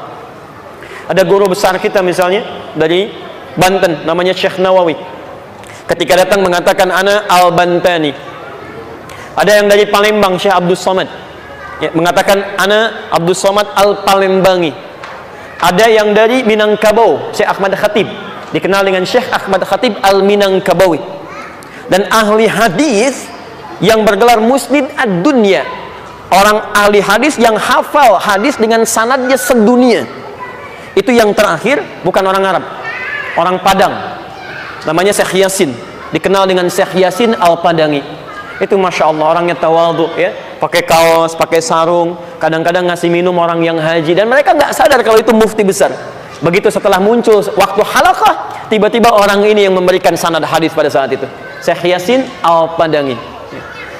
Ada guru besar kita misalnya dari Banten, namanya Syekh Nawawi, ketika datang mengatakan ana Al-Bantani. Ada yang dari Palembang, Syekh Abdul Somad, ya, mengatakan ana Abdul Somad Al-Palembangi. Ada yang dari Minangkabau, Syekh Ahmad Khatib, dikenal dengan Syekh Ahmad Khatib Al-Minangkabawi. Dan ahli hadis yang bergelar Musnid ad-Dunya, orang ahli hadis yang hafal hadis dengan sanadnya sedunia. Itu yang terakhir, bukan orang Arab, orang Padang, namanya Syekh Yasin, dikenal dengan Syekh Yasin Al-Padangi. Itu masya Allah, orangnya tawadhu ya, pakai kaos, pakai sarung, kadang-kadang ngasih minum orang yang haji, dan mereka nggak sadar kalau itu mufti besar. Begitu setelah muncul waktu halaqah, tiba-tiba orang ini yang memberikan sanad hadis pada saat itu, Syekh Yasin Al-Padangi.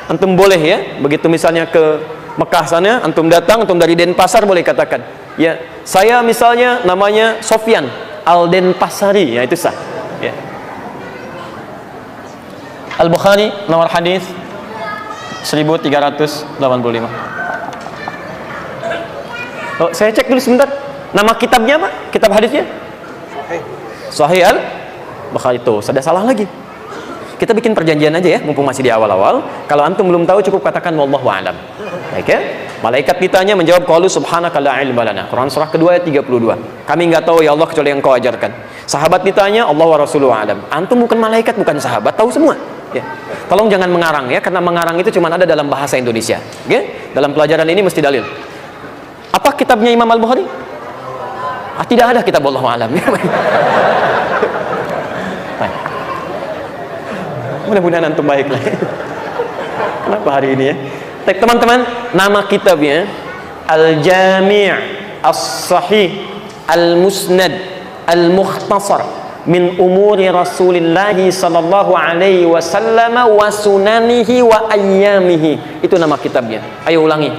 Antum boleh ya, begitu misalnya ke Mekah sana, antum datang, antum dari Denpasar boleh katakan, ya saya misalnya namanya Sofyan Al-Denpasari, ya itu sah. Ya. Al-Bukhari nomor hadis 1385. Oh, saya cek dulu sebentar. Nama kitabnya apa? Kitab hadisnya? Sahih Al-Bukhari. Itu sudah salah lagi. Kita bikin perjanjian aja ya, mumpung masih di awal-awal. Kalau antum belum tahu cukup katakan wallahu a'lam. Baik ya? Malaikat ditanya menjawab qalu subhanaka la ilma lana. Quran surah kedua ayat 32. Kami enggak tahu ya Allah kecuali yang Kau ajarkan. Sahabat ditanya Allah wa rasuluhu a'lam. Antum bukan malaikat, bukan sahabat, tahu semua. Ya. Tolong jangan mengarang ya, karena mengarang itu cuma ada dalam bahasa Indonesia. Okay? Dalam pelajaran ini mesti dalil. Apa kitabnya Imam Al-Bukhari? Tidak ada kitab wallahu a'lam. Mudah-mudahan antum baik lah. Kenapa hari ini ya? Teman-teman, nama kitabnya Al-Jami' As-Sahih Al-Musnad Al-Mukhtasar min umuri Rasulillah sallallahu alaihi wasallam wa sunanihi wa ayyamihi. Itu nama kitabnya. Ayo ulangi.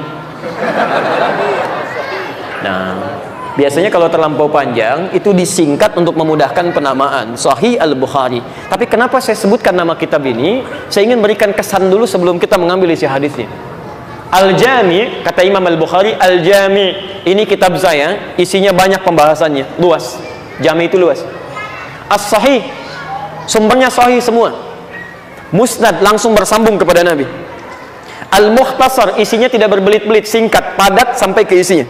Nah, biasanya kalau terlampau panjang itu disingkat untuk memudahkan penamaan, Sahih Al-Bukhari. Tapi kenapa saya sebutkan nama kitab ini? Saya ingin berikan kesan dulu sebelum kita mengambil isi hadisnya. Al-Jami', kata Imam Al-Bukhari, Al-Jami' ini kitab saya, isinya banyak pembahasannya, luas. Jami' itu luas. As-Sahih, sumbernya sahih semua. Musnad, langsung bersambung kepada Nabi. Al-Mukhtasar, isinya tidak berbelit-belit, singkat, padat sampai ke isinya.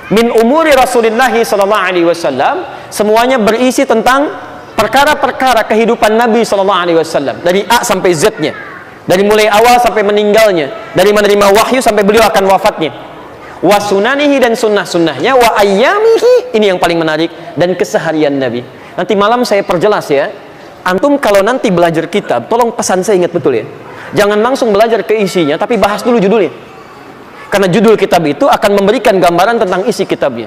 Min umuri Rasulullah sallallahu alaihi wasallam, semuanya berisi tentang perkara-perkara kehidupan Nabi sallallahu alaihi wasallam, dari A sampai Z-nya, dari mulai awal sampai meninggalnya, dari menerima wahyu sampai beliau akan wafatnya. Wa sunanihi, dan sunnah-sunnahnya, wa ayyamihi, ini yang paling menarik, dan keseharian Nabi. Nanti malam saya perjelas ya. Antum kalau nanti belajar kitab, tolong pesan saya ingat betul ya. Jangan langsung belajar ke isinya, tapi bahas dulu judulnya. Karena judul kitab itu akan memberikan gambaran tentang isi kitabnya.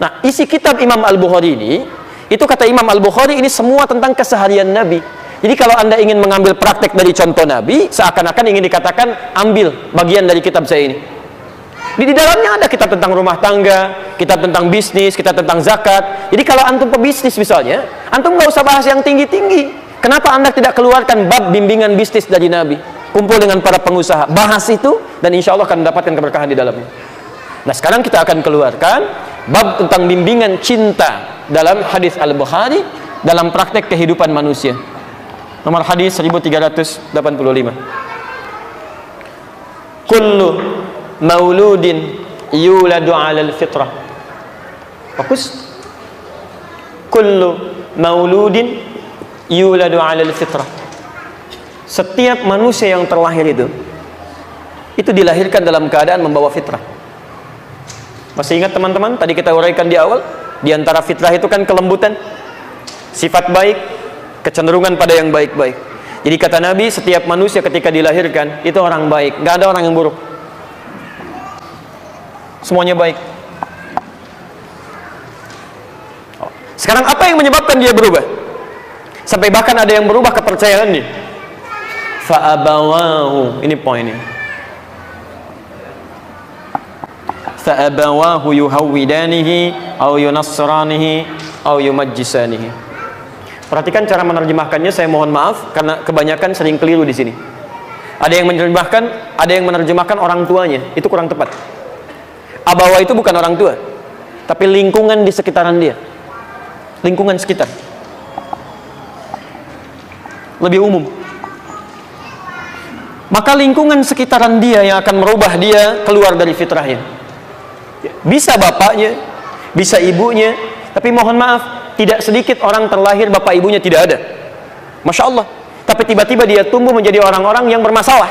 Nah, isi kitab Imam Al-Bukhari ini, itu kata Imam Al-Bukhari ini semua tentang keseharian Nabi. Jadi kalau Anda ingin mengambil praktek dari contoh Nabi, seakan-akan ingin dikatakan ambil bagian dari kitab saya ini. Di dalamnya ada kitab tentang rumah tangga, kitab tentang bisnis, kitab tentang zakat. Jadi kalau antum pebisnis misalnya, antum nggak usah bahas yang tinggi-tinggi. Kenapa Anda tidak keluarkan bab bimbingan bisnis dari Nabi? Kumpul dengan para pengusaha, bahas itu, dan insya Allah akan mendapatkan keberkahan di dalamnya. Nah, sekarang kita akan keluarkan bab tentang bimbingan cinta dalam hadis Al-Bukhari dalam praktek kehidupan manusia. Nomor hadis 1385. Kullu mauludin yuladu 'alal fitrah. Fokus. Kullu mauludin yuladu 'alal fitrah. Setiap manusia yang terlahir itu dilahirkan dalam keadaan membawa fitrah. Masih ingat teman-teman, tadi kita uraikan di awal, di antara fitrah itu kan kelembutan, sifat baik, kecenderungan pada yang baik-baik. Jadi kata Nabi, setiap manusia ketika dilahirkan itu orang baik, nggak ada orang yang buruk. Semuanya baik. Sekarang apa yang menyebabkan dia berubah? Sampai bahkan ada yang berubah kepercayaan dia. Fa'abawahu, ini poinnya. Fa'abawahu yuhawwidanihi au yunassranihi au yumajjisanihi. Perhatikan cara menerjemahkannya, saya mohon maaf karena kebanyakan sering keliru di sini. Ada yang menerjemahkan orang tuanya, itu kurang tepat. Abawa itu bukan orang tua, tapi lingkungan di sekitaran dia. Lingkungan sekitar. Lebih umum. Maka lingkungan sekitaran dia yang akan merubah dia keluar dari fitrahnya. Bisa bapaknya, bisa ibunya, tapi mohon maaf, tidak sedikit orang terlahir bapak ibunya tidak ada. Masya Allah. Tapi tiba-tiba dia tumbuh menjadi orang-orang yang bermasalah.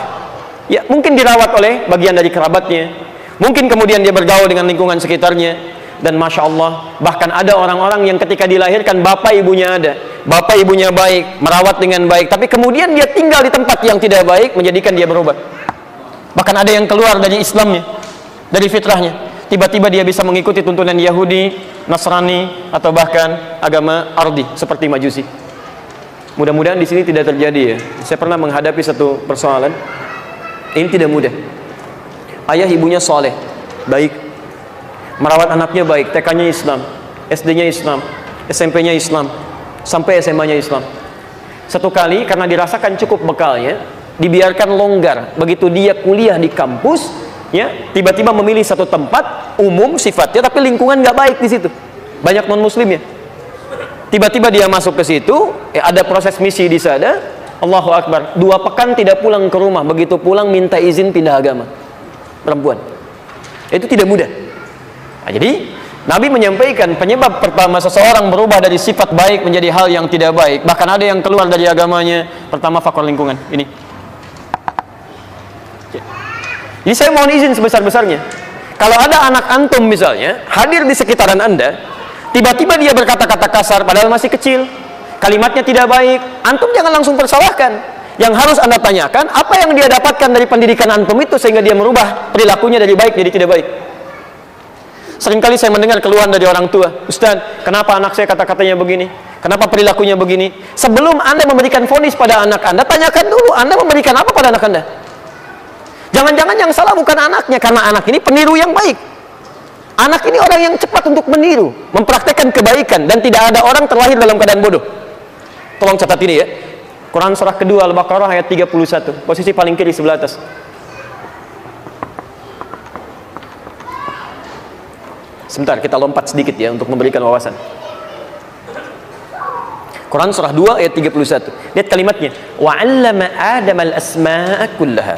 Ya, mungkin dirawat oleh bagian dari kerabatnya. Mungkin kemudian dia bergaul dengan lingkungan sekitarnya. Dan Masya Allah, bahkan ada orang-orang yang ketika dilahirkan bapak ibunya ada, bapak ibunya baik, merawat dengan baik, tapi kemudian dia tinggal di tempat yang tidak baik, menjadikan dia berubah. Bahkan ada yang keluar dari Islamnya, dari fitrahnya, tiba-tiba dia bisa mengikuti tuntunan Yahudi, Nasrani, atau bahkan agama Ardi seperti Majusi. Mudah-mudahan di sini tidak terjadi ya. Saya pernah menghadapi satu persoalan, ini tidak mudah. Ayah ibunya soleh, baik, merawat anaknya baik, TK-nya Islam, SD-nya Islam, SMP-nya Islam, sampai SMA-nya Islam. Satu kali karena dirasakan cukup bekalnya, dibiarkan longgar. Begitu dia kuliah di kampus, ya, tiba-tiba memilih satu tempat umum sifatnya, tapi lingkungan nggak baik di situ. Banyak non-muslim ya. Tiba-tiba dia masuk ke situ, ada proses misi di sana. Allahu Akbar. 2 pekan tidak pulang ke rumah. Begitu pulang minta izin pindah agama. Perempuan. Itu tidak mudah. Nah, jadi Nabi menyampaikan penyebab pertama seseorang berubah dari sifat baik menjadi hal yang tidak baik, bahkan ada yang keluar dari agamanya, pertama faktor lingkungan. Ini. Jadi saya mohon izin sebesar-besarnya, kalau ada anak antum misalnya hadir di sekitaran Anda, tiba-tiba dia berkata-kata kasar padahal masih kecil, kalimatnya tidak baik, antum jangan langsung persalahkan. Yang harus Anda tanyakan, apa yang dia dapatkan dari pendidikan antum itu sehingga dia merubah perilakunya dari baik jadi tidak baik. Seringkali saya mendengar keluhan dari orang tua, Ustaz, kenapa anak saya kata-katanya begini? Kenapa perilakunya begini? Sebelum Anda memberikan vonis pada anak Anda, tanyakan dulu Anda memberikan apa pada anak Anda. Jangan-jangan yang salah bukan anaknya, karena anak ini peniru yang baik. Anak ini orang yang cepat untuk meniru, mempraktekkan kebaikan, dan tidak ada orang terlahir dalam keadaan bodoh. Tolong catat ini ya. Quran surah kedua Al-Baqarah ayat 31, posisi paling kiri sebelah atas. Sebentar, kita lompat sedikit ya untuk memberikan wawasan. Quran surah 2 ayat 31. Lihat kalimatnya. Wa 'allama Adam al-asma'a kullaha.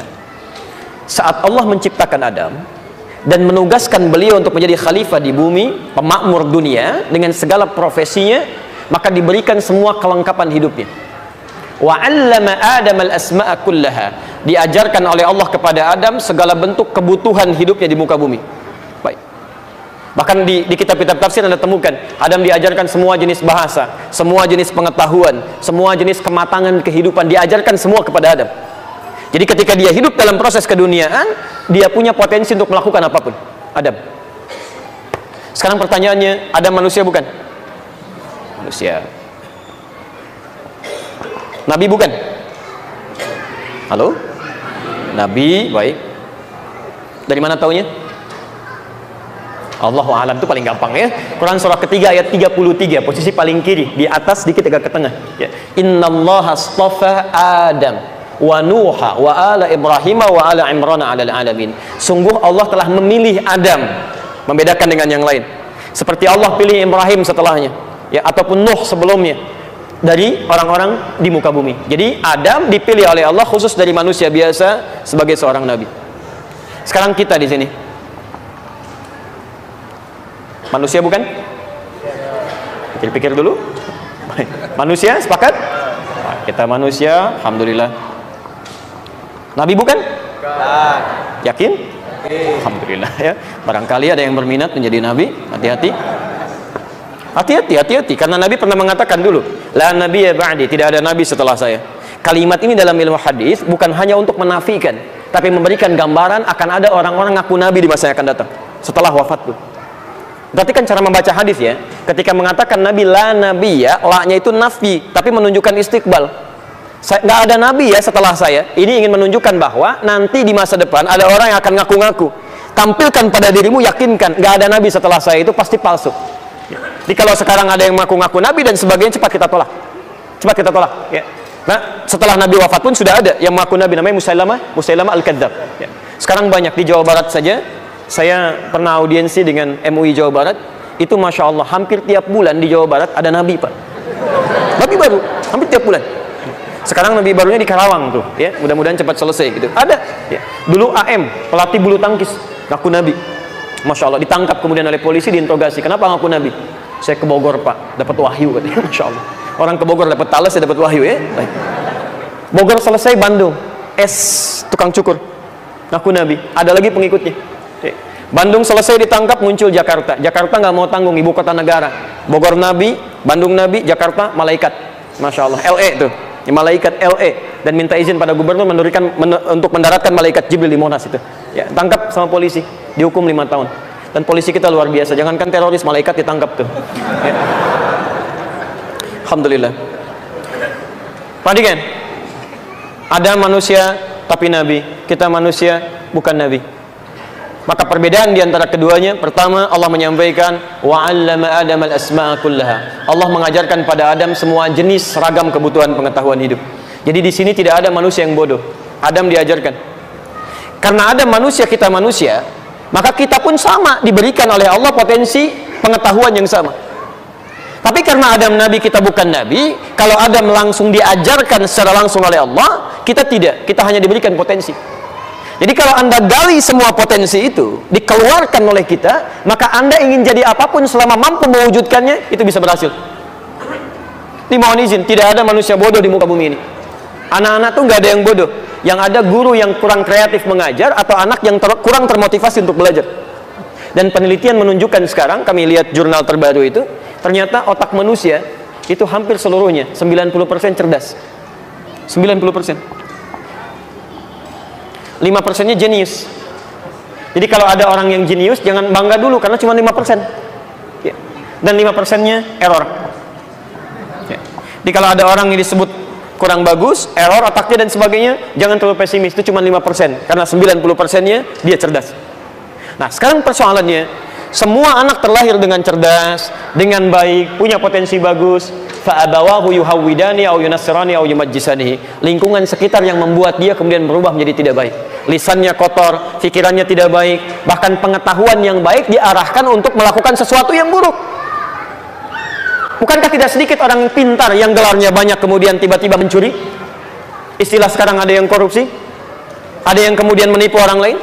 Saat Allah menciptakan Adam dan menugaskan beliau untuk menjadi khalifah di bumi, pemakmur dunia dengan segala profesinya, maka diberikan semua kelengkapan hidupnya. Wa 'allama Adam al-asma'a kullaha. Diajarkan oleh Allah kepada Adam segala bentuk kebutuhan hidupnya di muka bumi. Baik. Bahkan di kitab-kitab tafsir Anda temukan Adam diajarkan semua jenis bahasa, semua jenis pengetahuan, semua jenis kematangan kehidupan, diajarkan semua kepada Adam. Jadi ketika dia hidup dalam proses keduniaan, dia punya potensi untuk melakukan apapun. Adam. Sekarang pertanyaannya, Adam manusia bukan? Manusia. Nabi bukan? Halo? Nabi, baik. Dari mana taunya? Allahu a'lam, itu paling gampang ya. Quran surah ketiga ayat 33, posisi paling kiri, di atas sedikit agak ke tengah ya. Innallaha astafa Adam wa Nuha wa ala Ibrahim wa ala Imran 'alal alamin. Sungguh Allah telah memilih Adam, membedakan dengan yang lain. Seperti Allah pilih Ibrahim setelahnya ya, ataupun Nuh sebelumnya dari orang-orang di muka bumi. Jadi Adam dipilih oleh Allah khusus dari manusia biasa sebagai seorang nabi. Sekarang kita di sini manusia bukan? Pikir-pikir dulu. Manusia, sepakat? Kita manusia, alhamdulillah. Nabi bukan? Yakin? Alhamdulillah ya. Barangkali ada yang berminat menjadi nabi, hati-hati. Hati-hati, karena Nabi pernah mengatakan dulu, la nabiyya ba'di, tidak ada nabi setelah saya. Kalimat ini dalam ilmu hadis bukan hanya untuk menafikan, tapi memberikan gambaran akan ada orang-orang ngaku nabi di masa yang akan datang setelah wafatku. Perhatikan cara membaca hadis ya. Ketika mengatakan Nabi la nabiyya, la-nya itu nafi, tapi menunjukkan istiqbal. Nggak ada nabi ya setelah saya. Ini ingin menunjukkan bahwa nanti di masa depan ada orang yang akan ngaku-ngaku. Tampilkan pada dirimu, yakinkan nggak ada nabi setelah saya, itu pasti palsu. Jadi kalau sekarang ada yang mengaku-ngaku nabi dan sebagainya, cepat kita tolak. Cepat kita tolak ya. Nah, setelah Nabi wafat pun sudah ada yang mengaku nabi, namanya Musailamah al-Kadzdzab ya. Sekarang banyak di Jawa Barat saja. Saya pernah audiensi dengan MUI Jawa Barat, itu Masya Allah hampir tiap bulan di Jawa Barat ada nabi Pak. Nabi baru, hampir tiap bulan. Sekarang nabi barunya di Karawang tuh ya, mudah-mudahan cepat selesai gitu. Ada ya. Dulu AM, pelatih bulu tangkis, ngaku nabi. Masya Allah, ditangkap kemudian oleh polisi, diinterogasi. Kenapa ngaku nabi? Saya ke Bogor Pak, dapat wahyu katanya. Masya Allah, orang ke Bogor dapat talas, saya dapat wahyu ya. Baik. Bogor selesai, Bandung, tukang cukur, ngaku nabi. Ada lagi pengikutnya. Bandung selesai ditangkap, muncul Jakarta. Jakarta nggak mau tanggung, ibu kota negara. Bogor nabi, Bandung nabi, Jakarta malaikat. Masya Allah, LE tuh, malaikat LE, dan minta izin pada gubernur untuk mendaratkan malaikat Jibril di Monas itu. Ya, tangkap sama polisi, dihukum 5 tahun. Dan polisi kita luar biasa, jangankan teroris, malaikat ditangkap tuh. Ya. Alhamdulillah. Perhatikan, ada manusia tapi nabi, kita manusia bukan nabi. Maka perbedaan di antara keduanya, pertama Allah menyampaikan wa 'allama Adam al-asma'a kullaha. Allah mengajarkan pada Adam semua jenis ragam kebutuhan pengetahuan hidup. Jadi di sini tidak ada manusia yang bodoh. Adam diajarkan. Karena ada manusia, kita manusia, maka kita pun sama diberikan oleh Allah potensi pengetahuan yang sama. Tapi karena Adam nabi, kita bukan nabi, kalau Adam langsung diajarkan secara langsung oleh Allah, kita tidak, kita hanya diberikan potensi. Jadi kalau Anda gali semua potensi itu, dikeluarkan oleh kita, maka Anda ingin jadi apapun selama mampu mewujudkannya, itu bisa berhasil. Dimohon izin, tidak ada manusia bodoh di muka bumi ini. Anak-anak tuh nggak ada yang bodoh. Yang ada guru yang kurang kreatif mengajar, atau anak yang kurang termotivasi untuk belajar. Dan penelitian menunjukkan sekarang, kami lihat jurnal terbaru itu, ternyata otak manusia itu hampir seluruhnya 90% cerdas. 90%. 5%-nya jenius. Jadi kalau ada orang yang jenius, jangan bangga dulu karena cuma 5%. Ya. Dan 5%-nya error. Ya. Jadi kalau ada orang yang disebut kurang bagus, error otaknya dan sebagainya, jangan terlalu pesimis, itu cuma 5%. Karena 90%-nya dia cerdas. Nah, sekarang persoalannya, semua anak terlahir dengan cerdas, dengan baik, punya potensi bagus. Fa'abawahu yuhawwidani au yunassirani au yumajjisanihi. Lingkungan sekitar yang membuat dia kemudian berubah menjadi tidak baik. Lisannya kotor, pikirannya tidak baik, bahkan pengetahuan yang baik diarahkan untuk melakukan sesuatu yang buruk. Bukankah tidak sedikit orang pintar yang gelarnya banyak kemudian tiba-tiba mencuri? Istilah sekarang ada yang korupsi, ada yang kemudian menipu orang lain.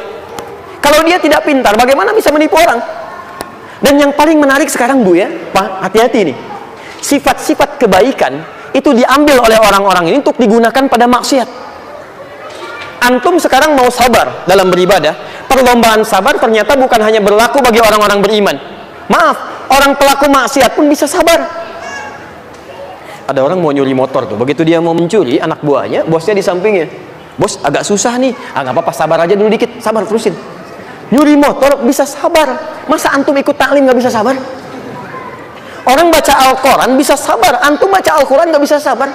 Kalau dia tidak pintar, bagaimana bisa menipu orang? Dan yang paling menarik sekarang, Bu, ya, Pak, hati-hati nih. Sifat-sifat kebaikan itu diambil oleh orang-orang ini untuk digunakan pada maksiat. Antum sekarang mau sabar dalam beribadah, perlombaan sabar ternyata bukan hanya berlaku bagi orang-orang beriman. Maaf, orang pelaku maksiat pun bisa sabar. Ada orang mau nyuri motor tuh, begitu dia mau mencuri, anak buahnya, bosnya di sampingnya. Bos, agak susah nih. Nggak apa-apa, sabar aja dulu dikit, sabar terusin. Nyuri motor bisa sabar. Masa antum ikut taklim nggak bisa sabar? Orang baca Al-Quran bisa sabar, antum baca Al-Quran nggak bisa sabar.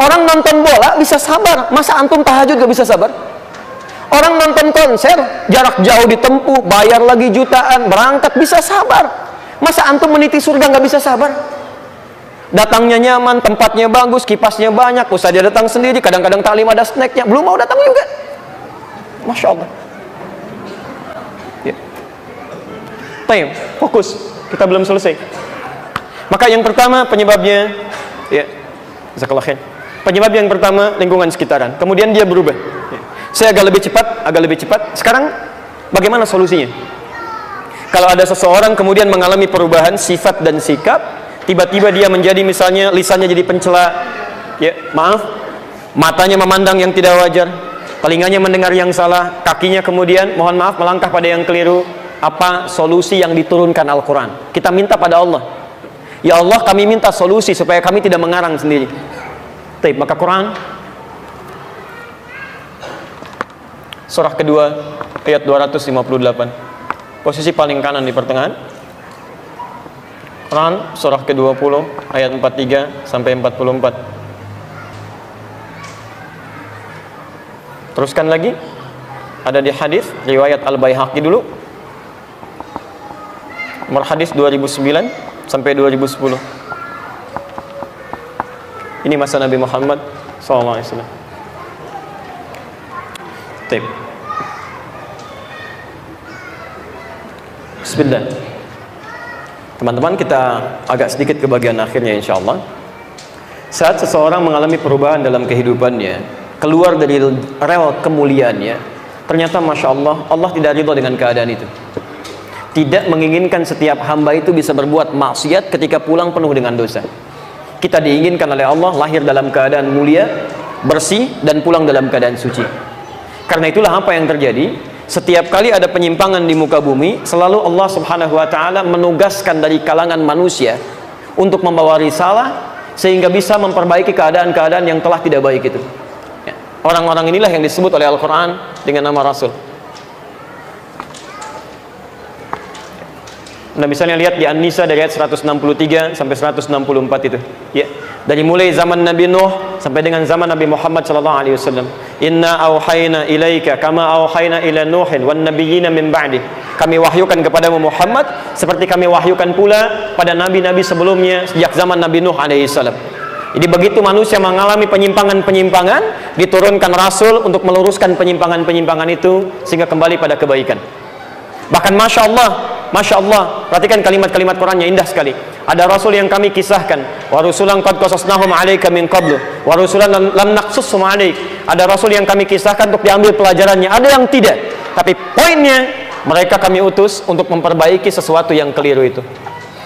Orang nonton bola bisa sabar, masa antum tahajud nggak bisa sabar? Orang nonton konser, jarak jauh ditempuh, bayar lagi jutaan, berangkat bisa sabar. Masa antum meniti surga nggak bisa sabar? Datangnya nyaman, tempatnya bagus, kipasnya banyak, ustadznya datang sendiri, kadang-kadang taklim ada snacknya, belum mau datang juga. Masya Allah. Ya. Time, fokus, kita belum selesai. Maka yang pertama penyebabnya, ya, jazakallah khair. Penyebab yang pertama lingkungan sekitaran. Kemudian dia berubah. Ya. Saya agak lebih cepat. Sekarang bagaimana solusinya? Kalau ada seseorang kemudian mengalami perubahan sifat dan sikap, tiba-tiba dia menjadi misalnya lisannya jadi pencela, ya, maaf, matanya memandang yang tidak wajar, telinganya mendengar yang salah, kakinya kemudian mohon maaf melangkah pada yang keliru. Apa solusi yang diturunkan Al-Quran? Kita minta pada Allah. Ya Allah, kami minta solusi supaya kami tidak mengarang sendiri. Baik, maka Quran surah kedua ayat 258, posisi paling kanan di pertengahan. Quran surah ke-20 ayat 43 sampai 44. Teruskan lagi. Ada di hadis riwayat Al-Baihaqi dulu. Nomor hadis 2009 sampai 2010. Ini masa Nabi Muhammad SAW. Tip. Bismillah. Teman-teman, kita agak sedikit ke bagian akhirnya insyaallah. Saat seseorang mengalami perubahan dalam kehidupannya, keluar dari rel kemuliaannya, ternyata Masya Allah, Allah tidak ridha dengan keadaan itu. Tidak menginginkan setiap hamba itu bisa berbuat maksiat ketika pulang penuh dengan dosa. Kita diinginkan oleh Allah lahir dalam keadaan mulia, bersih, dan pulang dalam keadaan suci. Karena itulah apa yang terjadi. Setiap kali ada penyimpangan di muka bumi, selalu Allah Subhanahu wa Ta'ala menugaskan dari kalangan manusia untuk membawa risalah sehingga bisa memperbaiki keadaan-keadaan yang telah tidak baik itu. Ya. Orang-orang inilah yang disebut oleh Al-Quran dengan nama Rasul. Anda misalnya lihat di An-Nisa dari ayat 163 sampai 164 itu. Ya. Dari mulai zaman Nabi Nuh sampai dengan zaman Nabi Muhammad sallallahu alaihi wasallam. Inna auhayna ilaika kama auhayna ila Nuhin wan nabiyyina min ba'di. Kami wahyukan kepadamu Muhammad seperti kami wahyukan pula pada nabi-nabi sebelumnya sejak zaman Nabi Nuh alaihi salam. Jadi begitu manusia mengalami penyimpangan-penyimpangan, diturunkan Rasul untuk meluruskan penyimpangan-penyimpangan itu sehingga kembali pada kebaikan. Bahkan Masya Allah, perhatikan kalimat-kalimat Qurannya indah sekali. Ada Rasul yang kami kisahkan, wa rusulan qad qasasnahum 'alaika min qablu, wa rusulan lam naqsushum 'alaik. Ada Rasul yang kami kisahkan untuk diambil pelajarannya, ada yang tidak. Tapi poinnya, mereka kami utus untuk memperbaiki sesuatu yang keliru itu.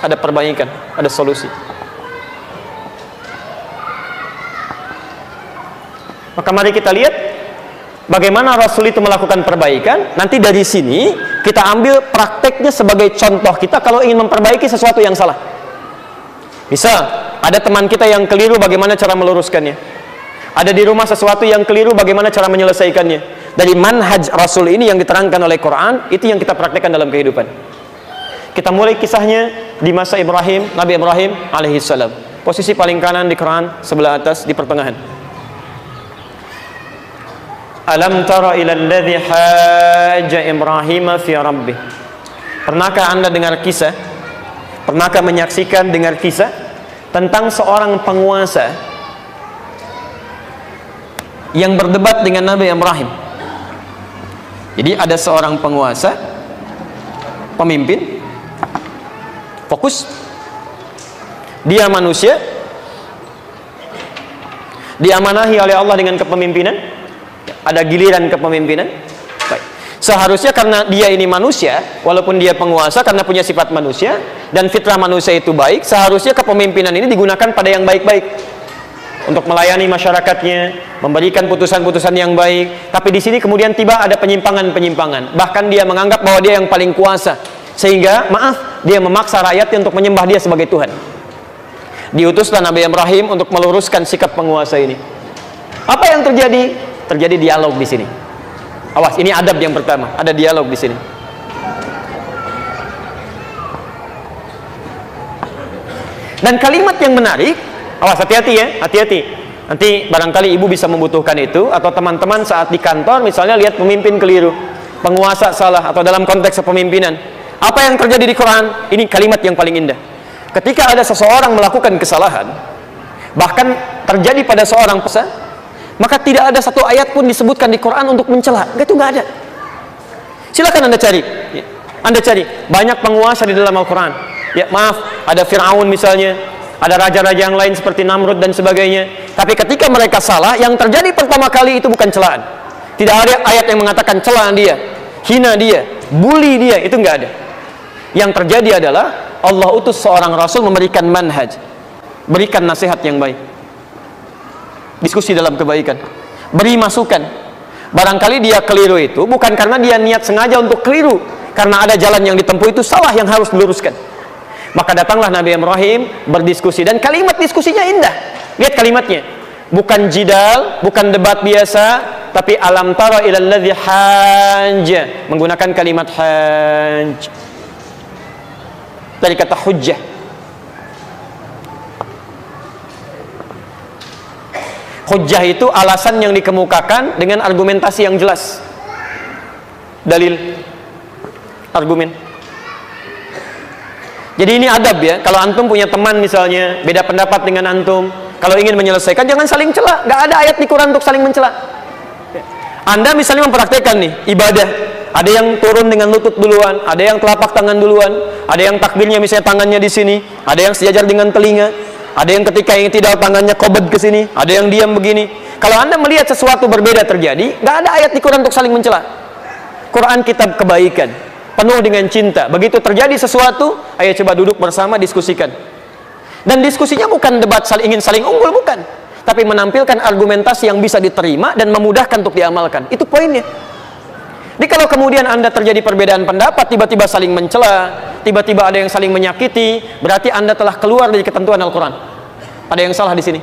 Ada perbaikan, ada solusi. Maka mari kita lihat bagaimana Rasul itu melakukan perbaikan. Nanti dari sini kita ambil prakteknya sebagai contoh kita kalau ingin memperbaiki sesuatu yang salah. Misal, ada teman kita yang keliru, bagaimana cara meluruskannya? Ada di rumah sesuatu yang keliru, bagaimana cara menyelesaikannya? Dari manhaj Rasul ini yang diterangkan oleh Quran, itu yang kita praktekkan dalam kehidupan. Kita mulai kisahnya di masa Ibrahim, Nabi Ibrahim alaihissalam. Posisi paling kanan di Quran, sebelah atas di pertengahan. Alam tara ila alladhi haja Ibrahim fi rabbih. Pernahkah Anda dengar kisah? Pernahkah menyaksikan dengar kisah tentang seorang penguasa yang berdebat dengan Nabi Ibrahim? Jadi ada seorang penguasa, pemimpin, fokus. Dia manusia, diamanahi oleh Allah dengan kepemimpinan. Ada giliran kepemimpinan. Baik. Seharusnya karena dia ini manusia, walaupun dia penguasa karena punya sifat manusia dan fitrah manusia itu baik, seharusnya kepemimpinan ini digunakan pada yang baik-baik untuk melayani masyarakatnya, memberikan putusan-putusan yang baik. Tapi di sini kemudian tiba ada penyimpangan-penyimpangan. Bahkan dia menganggap bahwa dia yang paling kuasa, sehingga dia memaksa rakyatnya untuk menyembah dia sebagai Tuhan. Diutuslah Nabi Ibrahim untuk meluruskan sikap penguasa ini. Apa yang terjadi? Terjadi dialog di sini. Awas, ini adab yang pertama. Ada dialog di sini. Dan kalimat yang menarik, awas, hati-hati ya, hati-hati. Nanti barangkali ibu bisa membutuhkan itu, atau teman-teman saat di kantor misalnya lihat pemimpin keliru, penguasa salah, atau dalam konteks kepemimpinan. Apa yang terjadi di Quran? Ini kalimat yang paling indah. Ketika ada seseorang melakukan kesalahan, bahkan terjadi pada seorang penguasa, maka tidak ada satu ayat pun disebutkan di Quran untuk mencela. Itu nggak ada. Silakan Anda cari. Anda cari. Banyak penguasa di dalam Al-Quran. Ya, maaf, ada Fir'aun misalnya, ada raja-raja yang lain seperti Namrud dan sebagainya. Tapi ketika mereka salah, yang terjadi pertama kali itu bukan celaan. Tidak ada ayat yang mengatakan celaan dia, hina dia, bully dia. Itu nggak ada. Yang terjadi adalah Allah utus seorang Rasul memberikan manhaj, berikan nasihat yang baik. Diskusi dalam kebaikan, beri masukan. Barangkali dia keliru itu bukan karena dia niat sengaja untuk keliru, karena ada jalan yang ditempuh itu salah yang harus diluruskan. Maka datanglah Nabi Ibrahim berdiskusi, dan kalimat diskusinya indah. Lihat kalimatnya, bukan jidal, bukan debat biasa, tapi alam tara ilal ladzi hajja, menggunakan kalimat hajj dari kata hujjah. Hujjah itu alasan yang dikemukakan dengan argumentasi yang jelas. Dalil, argumen. Jadi ini adab ya. Kalau antum punya teman misalnya beda pendapat dengan antum, kalau ingin menyelesaikan jangan saling cela. Nggak ada ayat di Quran untuk saling mencela. Anda misalnya mempraktekkan nih ibadah, ada yang turun dengan lutut duluan, ada yang telapak tangan duluan, ada yang takbirnya misalnya tangannya di sini, ada yang sejajar dengan telinga. Ada yang ketika yang tidak tangannya kobed ke sini, ada yang diam begini. Kalau Anda melihat sesuatu berbeda terjadi, nggak ada ayat di Quran untuk saling mencela. Quran kitab kebaikan, penuh dengan cinta. Begitu terjadi sesuatu, ayo coba duduk bersama diskusikan. Dan diskusinya bukan debat ingin saling unggul, bukan. Tapi menampilkan argumentasi yang bisa diterima dan memudahkan untuk diamalkan. Itu poinnya. Jadi kalau kemudian Anda terjadi perbedaan pendapat, tiba-tiba saling mencela, tiba-tiba ada yang saling menyakiti, berarti Anda telah keluar dari ketentuan Al-Quran. Ada yang salah di sini?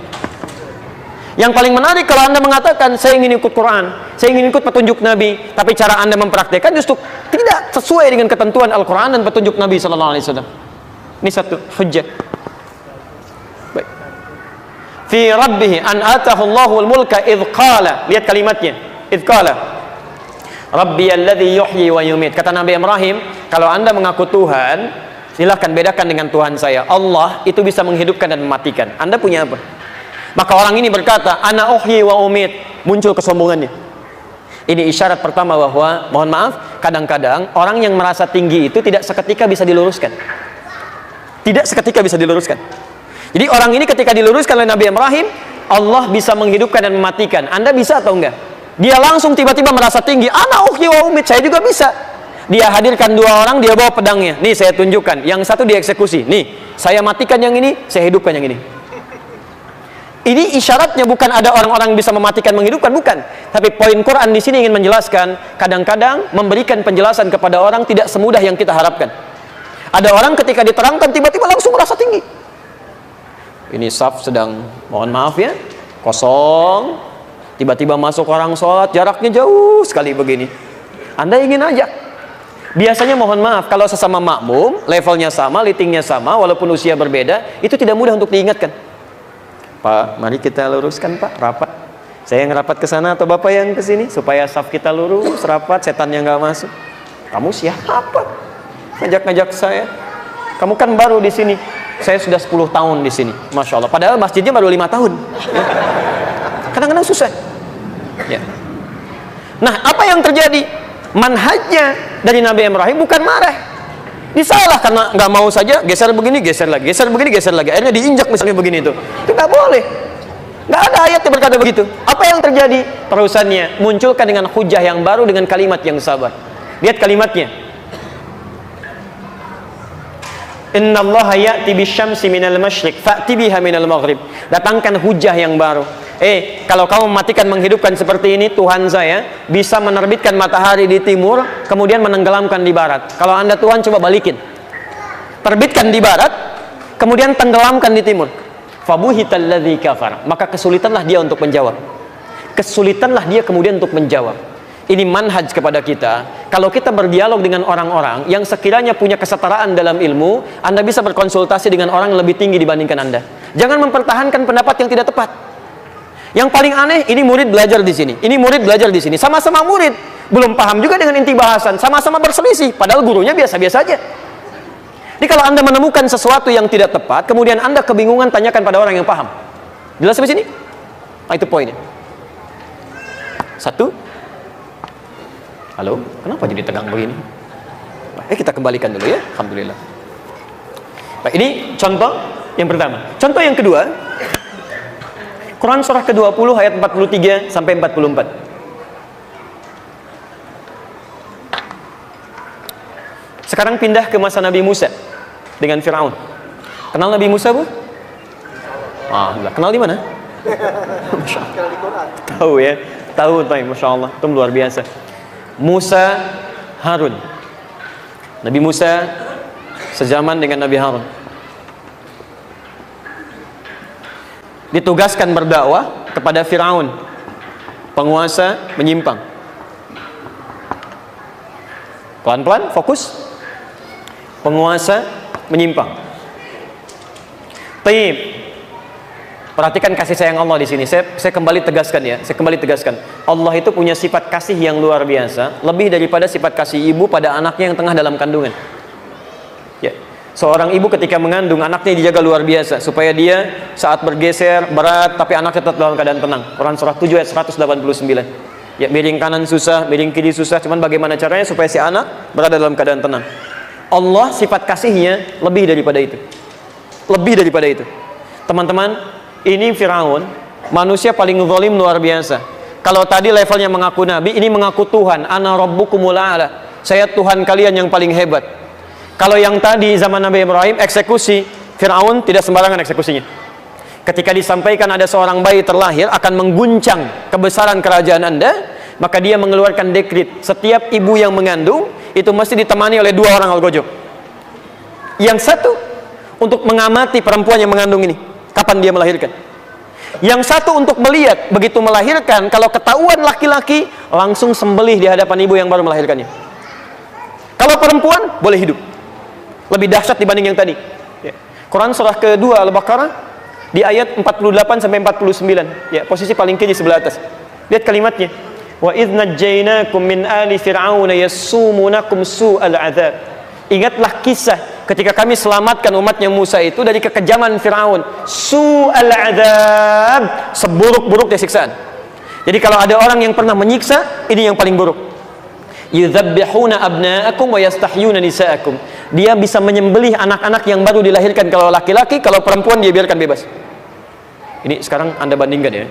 Yang paling menarik kalau Anda mengatakan saya ingin ikut Quran, saya ingin ikut petunjuk Nabi, tapi cara Anda mempraktekkan justru tidak sesuai dengan ketentuan Al-Quran dan petunjuk Nabi sallallahu alaihi wasallam. Ini satu hujjah. Baik. Fi rabbih an atahu Allahul mulka idh qala. Lihat kalimatnya. Idh qala. Rabbi alladhi yuhyi wa yumit. Kata Nabi Ibrahim, kalau Anda mengaku Tuhan, silahkan bedakan dengan Tuhan saya. Allah itu bisa menghidupkan dan mematikan. Anda punya apa? Maka orang ini berkata, ana uhyi wa umit. Muncul kesombongannya. Ini isyarat pertama bahwa, mohon maaf, kadang-kadang orang yang merasa tinggi itu tidak seketika bisa diluruskan. Tidak seketika bisa diluruskan. Jadi orang ini ketika diluruskan oleh Nabi Ibrahim, Allah bisa menghidupkan dan mematikan. Anda bisa atau enggak? Dia langsung tiba-tiba merasa tinggi. Ana uhyi wa umit, saya juga bisa. Dia hadirkan dua orang, dia bawa pedangnya. Nih saya tunjukkan. Yang satu dieksekusi. Nih, saya matikan yang ini, saya hidupkan yang ini. Ini isyaratnya bukan ada orang-orang bisa mematikan, menghidupkan, bukan. Tapi poin Quran di sini ingin menjelaskan, kadang-kadang memberikan penjelasan kepada orang tidak semudah yang kita harapkan. Ada orang ketika diterangkan tiba-tiba langsung merasa tinggi. Ini saf sedang, mohon maaf ya, kosong. Tiba-tiba masuk orang sholat, jaraknya jauh sekali begini. Anda ingin ajak. Biasanya mohon maaf, kalau sesama makmum, levelnya sama, litingnya sama, walaupun usia berbeda, itu tidak mudah untuk diingatkan. Pak, mari kita luruskan Pak, rapat. Saya yang rapat ke sana atau Bapak yang ke sini supaya saf kita lurus, rapat, setannya nggak masuk. Kamu siapa? Ngajak-ngajak saya. Kamu kan baru di sini. Saya sudah 10 tahun di sini. Masya Allah. Padahal masjidnya baru 5 tahun. Kadang-kadang susah. Ya. Nah, apa yang terjadi? Manhajnya dari Nabi Ibrahim bukan marah. Disalah karena nggak mau saja, geser begini, geser lagi, geser begini, geser lagi. Akhirnya diinjak misalnya begini itu nggak boleh. Nggak ada ayat yang berkata begitu. Apa yang terjadi? Terusannya munculkan dengan hujah yang baru dengan kalimat yang sabar. Lihat kalimatnya. Innallaha ya'ti bisyamsi minal masyriq fa'ti biha minal maghrib. Datangkan hujah yang baru. Kalau kamu mematikan, menghidupkan seperti ini, Tuhan saya bisa menerbitkan matahari di timur, kemudian menenggelamkan di barat. Kalau Anda Tuhan, coba balikin. Terbitkan di barat, kemudian tenggelamkan di timur. Fabuhital ladzi kafar. Maka kesulitanlah dia untuk menjawab. Kesulitanlah dia kemudian untuk menjawab. Ini manhaj kepada kita. Kalau kita berdialog dengan orang-orang yang sekiranya punya kesetaraan dalam ilmu, Anda bisa berkonsultasi dengan orang yang lebih tinggi dibandingkan Anda. Jangan mempertahankan pendapat yang tidak tepat. Yang paling aneh, ini murid belajar di sini, ini murid belajar di sini, sama-sama murid, belum paham juga dengan inti bahasan, sama-sama berselisih, padahal gurunya biasa-biasa aja. Jadi kalau Anda menemukan sesuatu yang tidak tepat, kemudian Anda kebingungan, tanyakan pada orang yang paham. Jelas sampai sini? Nah, itu poinnya. Satu. Halo, kenapa jadi tegang begini? Kita kembalikan dulu ya, alhamdulillah. Nah, ini contoh yang pertama. Contoh yang kedua, Quran surah ke-20 ayat 43 sampai 44. Sekarang pindah ke masa Nabi Musa dengan Firaun. Kenal Nabi Musa, Bu? Kenal di mana? Masya Allah. Tahu ya, tahu, Masya Allah, itu luar biasa. Musa, Harun. Nabi Musa sezaman dengan Nabi Harun. Ditugaskan berdakwah kepada Firaun, penguasa menyimpang. Pelan-pelan, fokus. Penguasa menyimpang. Taib. Perhatikan kasih sayang Allah di sini. Saya kembali tegaskan ya. Saya kembali tegaskan. Allah itu punya sifat kasih yang luar biasa, lebih daripada sifat kasih ibu pada anaknya yang tengah dalam kandungan. Ya. Seorang ibu ketika mengandung, anaknya dijaga luar biasa supaya dia saat bergeser berat tapi anaknya tetap dalam keadaan tenang. Quran surah 7 ayat 189. Ya, miring kanan susah, miring kiri susah, cuman bagaimana caranya supaya si anak berada dalam keadaan tenang. Allah sifat kasihnya lebih daripada itu. Lebih daripada itu. Teman-teman, ini Firaun, manusia paling zalim luar biasa. Kalau tadi levelnya mengaku nabi, ini mengaku Tuhan, ana rabbukumul a'la. Saya Tuhan kalian yang paling hebat. Kalau yang tadi zaman Nabi Ibrahim eksekusi, Firaun tidak sembarangan eksekusinya. Ketika disampaikan ada seorang bayi terlahir akan mengguncang kebesaran kerajaan Anda, maka dia mengeluarkan dekrit, setiap ibu yang mengandung itu mesti ditemani oleh 2 orang algojo. Yang satu untuk mengamati perempuan yang mengandung ini. kapan dia melahirkan. Yang satu untuk melihat, begitu melahirkan, kalau ketahuan laki-laki, langsung sembelih di hadapan ibu yang baru melahirkannya. Kalau perempuan, boleh hidup. Lebih dahsyat dibanding yang tadi. Ya. Quran surah kedua Al-Baqarah, di ayat 48-49. Ya, posisi paling kiri sebelah atas. Lihat kalimatnya. Wa idh najjaynakum min ali fir'auna yassumunakum su'al 'adzab. Ingatlah kisah ketika kami selamatkan umatnya Musa itu dari kekejaman Fir'aun. Su'al 'adzab, seburuk-buruknya siksaan. Jadi kalau ada orang yang pernah menyiksa, ini yang paling buruk. Yudzabbihuna abna'akum wa yastahyuna nisa'akum. Dia bisa menyembelih anak-anak yang baru dilahirkan kalau laki-laki, kalau perempuan dia biarkan bebas. Ini sekarang Anda bandingkan ya.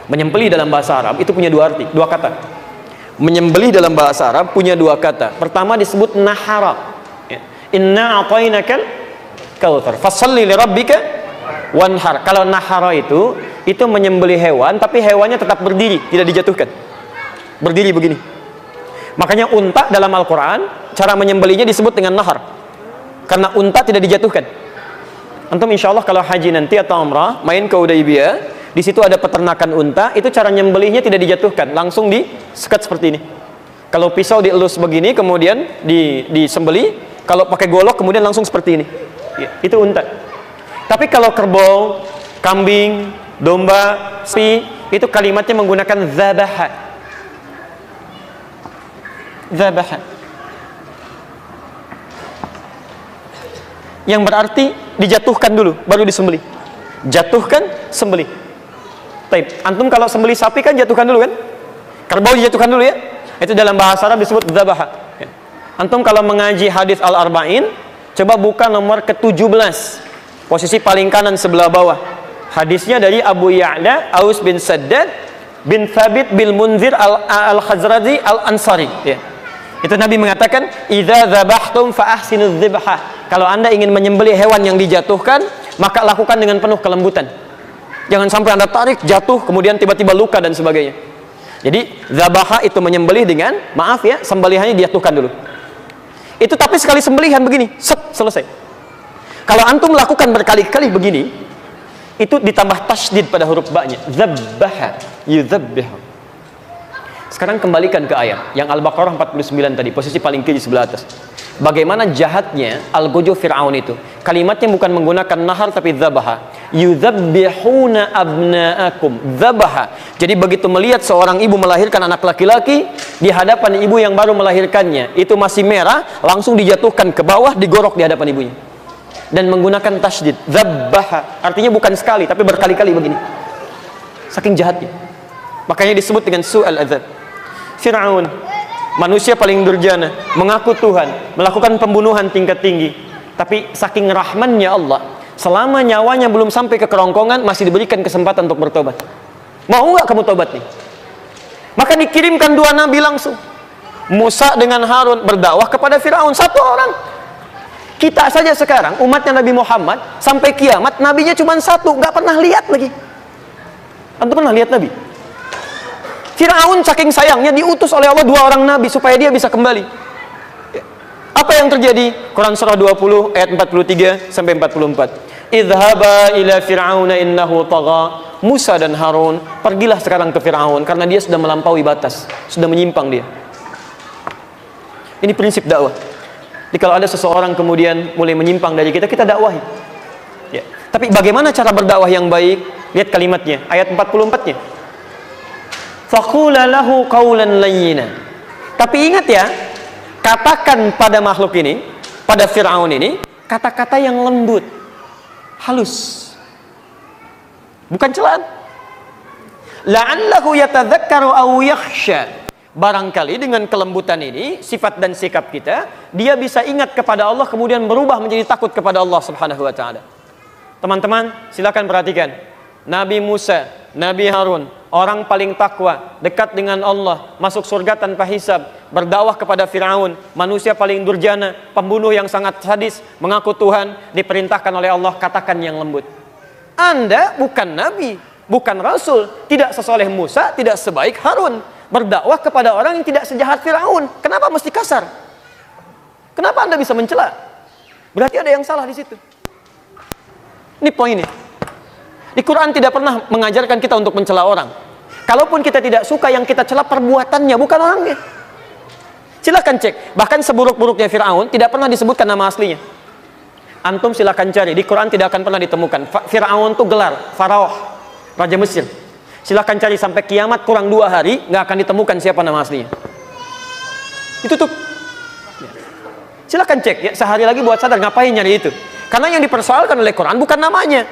Menyembelih dalam bahasa Arab itu punya dua arti, dua kata. Menyembelih dalam bahasa Arab punya dua kata. Pertama disebut nahara. Inna a'tainakal kautsar fasholli lirabbika wanhar. Kalau nahara itu menyembelih hewan, tapi hewannya tetap berdiri, tidak dijatuhkan. Berdiri begini. Makanya unta dalam Al-Quran cara menyembelihnya disebut dengan nahar, karena unta tidak dijatuhkan. Antum insya Allah kalau haji nanti atau umrah main ke Hudaybiyah, di situ ada peternakan unta, itu cara nyembelihnya tidak dijatuhkan, langsung disekat seperti ini. Kalau pisau dielus begini, kemudian disembelih. Kalau pakai golok, kemudian langsung seperti ini. Ya, itu unta. Tapi kalau kerbau, kambing, domba, sapi, itu kalimatnya menggunakan zabaha. Zabaha. Yang berarti dijatuhkan dulu, baru disembelih. Jatuhkan, sembelih. Taib. Antum kalau sembelih sapi kan jatuhkan dulu kan? Kerbau dijatuhkan dulu ya. Itu dalam bahasa Arab disebut dzabaha. Ya. Antum kalau mengaji hadis Al-Arba'in, coba buka nomor ke-17. Posisi paling kanan sebelah bawah. Hadisnya dari Abu Ya'la Aus bin Saddad bin Thabit bil Munzir Al-Khazraji Al-Ansari. Ya. Itu Nabi mengatakan, "Idza dzabahtum fa ahsinudz dzibhah." Kalau Anda ingin menyembelih hewan yang dijatuhkan, maka lakukan dengan penuh kelembutan. Jangan sampai Anda tarik, jatuh, kemudian tiba-tiba luka dan sebagainya. Jadi, dzabaha itu menyembelih dengan, maaf ya, sembelihannya dijatuhkan dulu. Itu tapi sekali sembelihan begini, selesai. Kalau antum melakukan berkali-kali begini, itu ditambah tasydid pada huruf ba-nya. Dzabbaha, yudzabbihu. Sekarang kembalikan ke ayat yang Al-Baqarah 49 tadi, posisi paling kiri sebelah atas. Bagaimana jahatnya algojo Fir'aun itu. Kalimatnya bukan menggunakan nahar tapi dzabaha. Yudzabbihuna abna'akum. Dzabaha. Jadi begitu melihat seorang ibu melahirkan anak laki-laki di hadapan ibu yang baru melahirkannya, itu masih merah, langsung dijatuhkan ke bawah, digorok di hadapan ibunya. Dan menggunakan tasydid. Dzabbaha. Artinya bukan sekali tapi berkali-kali begini. Saking jahatnya. Makanya disebut dengan su'al adzab. Fir'aun, manusia paling durjana, mengaku Tuhan, melakukan pembunuhan tingkat tinggi. Tapi saking rahmannya Allah, selama nyawanya belum sampai ke kerongkongan, masih diberikan kesempatan untuk bertobat. Mau nggak kamu tobat nih? Maka dikirimkan dua nabi langsung. Musa dengan Harun berdakwah kepada Fir'aun, satu orang. Kita saja sekarang, umatnya Nabi Muhammad, sampai kiamat, nabinya cuma satu, nggak pernah lihat lagi. Antum pernah lihat nabi? Fir'aun saking sayangnya diutus oleh Allah dua orang nabi supaya dia bisa kembali. Apa yang terjadi? Quran surah 20 ayat 43 sampai 44. Idhaba ila fir'auna innahu tagha. Musa dan Harun, pergilah sekarang ke Fir'aun karena dia sudah melampaui batas, sudah menyimpang dia. Ini prinsip dakwah. Jadi kalau ada seseorang kemudian mulai menyimpang dari kita, kita dakwahi. Ya. Tapi bagaimana cara berdakwah yang baik? Lihat kalimatnya, ayat 44-nya. Faqula lahu qawlan layyina. Tapi ingat ya, katakan pada makhluk ini, pada Fir'aun ini, kata-kata yang lembut, halus, bukan celaan. La'allahu yatadzakkaru aw yakhsha. Barangkali dengan kelembutan ini, sifat dan sikap kita, dia bisa ingat kepada Allah kemudian berubah menjadi takut kepada Allah Subhanahu wa taala. Teman-teman, silakan perhatikan. Nabi Musa, Nabi Harun, orang paling takwa, dekat dengan Allah, masuk surga tanpa hisab, berdakwah kepada Fir'aun, manusia paling durjana, pembunuh yang sangat sadis, mengaku Tuhan, diperintahkan oleh Allah, katakan yang lembut. Anda bukan Nabi, bukan Rasul, tidak sesoleh Musa, tidak sebaik Harun. Berdakwah kepada orang yang tidak sejahat Fir'aun. Kenapa mesti kasar? Kenapa Anda bisa mencela? Berarti ada yang salah di situ. Ini poinnya. Di Quran tidak pernah mengajarkan kita untuk mencela orang. Kalaupun kita tidak suka, yang kita cela perbuatannya, bukan orangnya. Silakan cek. Bahkan seburuk-buruknya Fir'aun tidak pernah disebutkan nama aslinya. Antum silakan cari. Di Quran tidak akan pernah ditemukan. Fir'aun itu gelar Faraoh, Raja Mesir. Silakan cari sampai kiamat kurang 2 hari, nggak akan ditemukan siapa nama aslinya. Itu tuh. Silakan cek ya, sehari lagi buat sadar ngapain nyari itu. Karena yang dipersoalkan oleh Quran bukan namanya,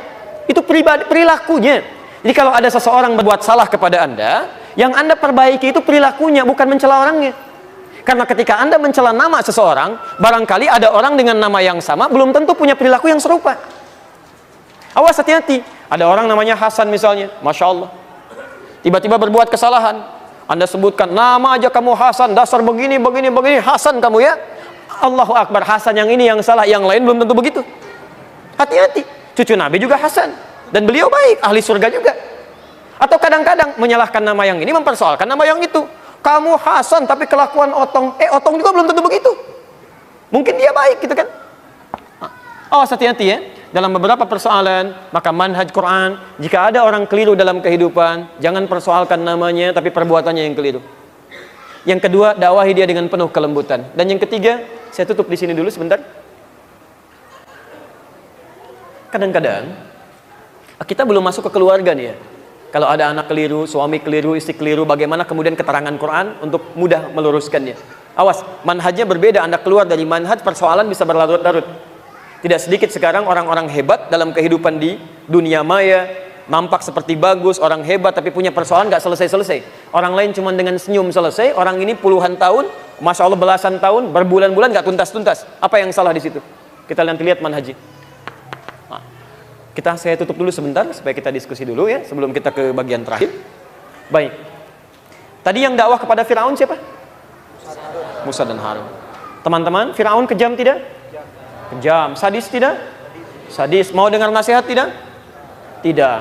itu pribadi, perilakunya. Jadi kalau ada seseorang berbuat salah kepada Anda, yang Anda perbaiki itu perilakunya, bukan mencela orangnya. Karena ketika Anda mencela nama seseorang, barangkali ada orang dengan nama yang sama belum tentu punya perilaku yang serupa. Awas, hati-hati. Ada orang namanya Hasan misalnya, Masya Allah, tiba-tiba berbuat kesalahan. Anda sebutkan nama aja kamu Hasan, dasar begini, begini, begini, Hasan kamu ya. Allahu Akbar, Hasan yang ini yang salah, yang lain belum tentu begitu. Hati-hati. Cucu Nabi juga Hasan, dan beliau baik, ahli surga juga. Atau kadang-kadang menyalahkan nama yang ini, mempersoalkan nama yang itu. Kamu Hasan tapi kelakuan Otong, Otong juga belum tentu begitu. Mungkin dia baik gitu kan. Awas, hati-hati ya. Dalam beberapa persoalan, maka manhaj Quran, jika ada orang keliru dalam kehidupan, jangan persoalkan namanya, tapi perbuatannya yang keliru. Yang kedua, dakwahi dia dengan penuh kelembutan. Dan yang ketiga, saya tutup di sini dulu sebentar. Kadang-kadang kita belum masuk ke keluarga nih ya. Kalau ada anak keliru, suami keliru, istri keliru, bagaimana kemudian keterangan Quran untuk mudah meluruskannya. Awas, manhajnya berbeda. Anda keluar dari manhaj, persoalan bisa berlarut-larut. Tidak sedikit sekarang orang-orang hebat dalam kehidupan di dunia maya, nampak seperti bagus, orang hebat, tapi punya persoalan gak selesai-selesai. Orang lain cuma dengan senyum selesai, orang ini puluhan tahun, Masya Allah belasan tahun, berbulan-bulan gak tuntas-tuntas. Apa yang salah di situ? Kita lihat manhajnya. Saya tutup dulu sebentar supaya kita diskusi dulu ya sebelum kita ke bagian terakhir. Baik. Tadi yang dakwah kepada Firaun siapa? Musa dan Harun. Teman-teman, Firaun kejam tidak? Kejam. Sadis tidak? Sadis. Mau dengar nasihat tidak? Tidak.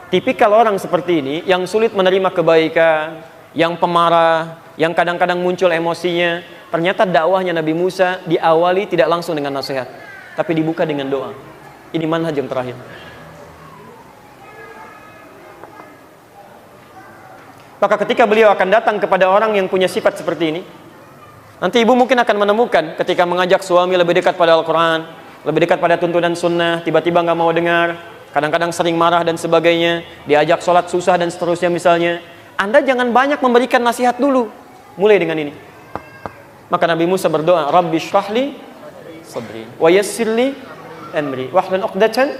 Tipikal orang seperti ini yang sulit menerima kebaikan, yang pemarah, yang kadang-kadang muncul emosinya. Ternyata dakwahnya Nabi Musa diawali tidak langsung dengan nasihat, tapi dibuka dengan doa. Ini manhaj yang terakhir. Maka ketika beliau akan datang kepada orang yang punya sifat seperti ini, nanti ibu mungkin akan menemukan ketika mengajak suami lebih dekat pada Al-Quran, lebih dekat pada tuntunan sunnah, tiba-tiba nggak mau dengar, kadang-kadang sering marah dan sebagainya, diajak sholat susah dan seterusnya misalnya. Anda jangan banyak memberikan nasihat dulu, mulai dengan ini. Maka Nabi Musa berdoa, Rabbi shrahli sadri wa yassirli amri wahlul 'uqdatan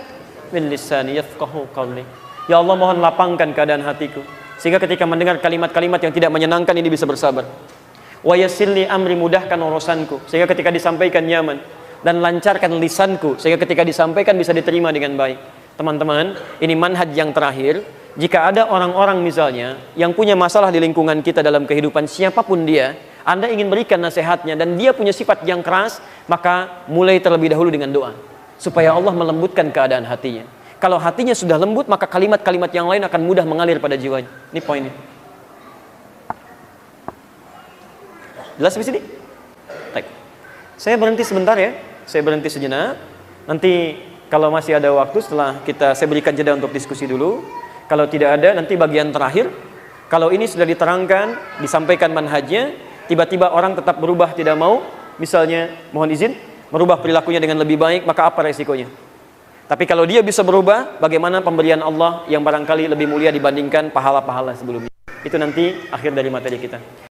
min lisani yafqahu qawli. Ya Allah, mohon lapangkan keadaan hatiku sehingga ketika mendengar kalimat-kalimat yang tidak menyenangkan ini bisa bersabar. Wa yassirli amri, mudahkan urusanku sehingga ketika disampaikan nyaman, dan lancarkan lisanku sehingga ketika disampaikan bisa diterima dengan baik. Teman-teman, ini manhaj yang terakhir. Jika ada orang-orang misalnya yang punya masalah di lingkungan kita dalam kehidupan, siapapun dia, Anda ingin berikan nasihatnya dan dia punya sifat yang keras, maka mulai terlebih dahulu dengan doa supaya Allah melembutkan keadaan hatinya. Kalau hatinya sudah lembut, maka kalimat-kalimat yang lain akan mudah mengalir pada jiwanya. Ini poinnya. Jelas di sini? Baik. Saya berhenti sebentar ya. Saya berhenti sejenak. Nanti kalau masih ada waktu setelah saya berikan jeda untuk diskusi dulu. Kalau tidak ada, nanti bagian terakhir. Kalau ini sudah diterangkan, disampaikan manhajnya, tiba-tiba orang tetap berubah tidak mau, misalnya mohon izin, merubah perilakunya dengan lebih baik, maka apa resikonya? Tapi kalau dia bisa berubah, bagaimana pemberian Allah yang barangkali lebih mulia dibandingkan pahala-pahala sebelumnya? Itu nanti akhir dari materi kita.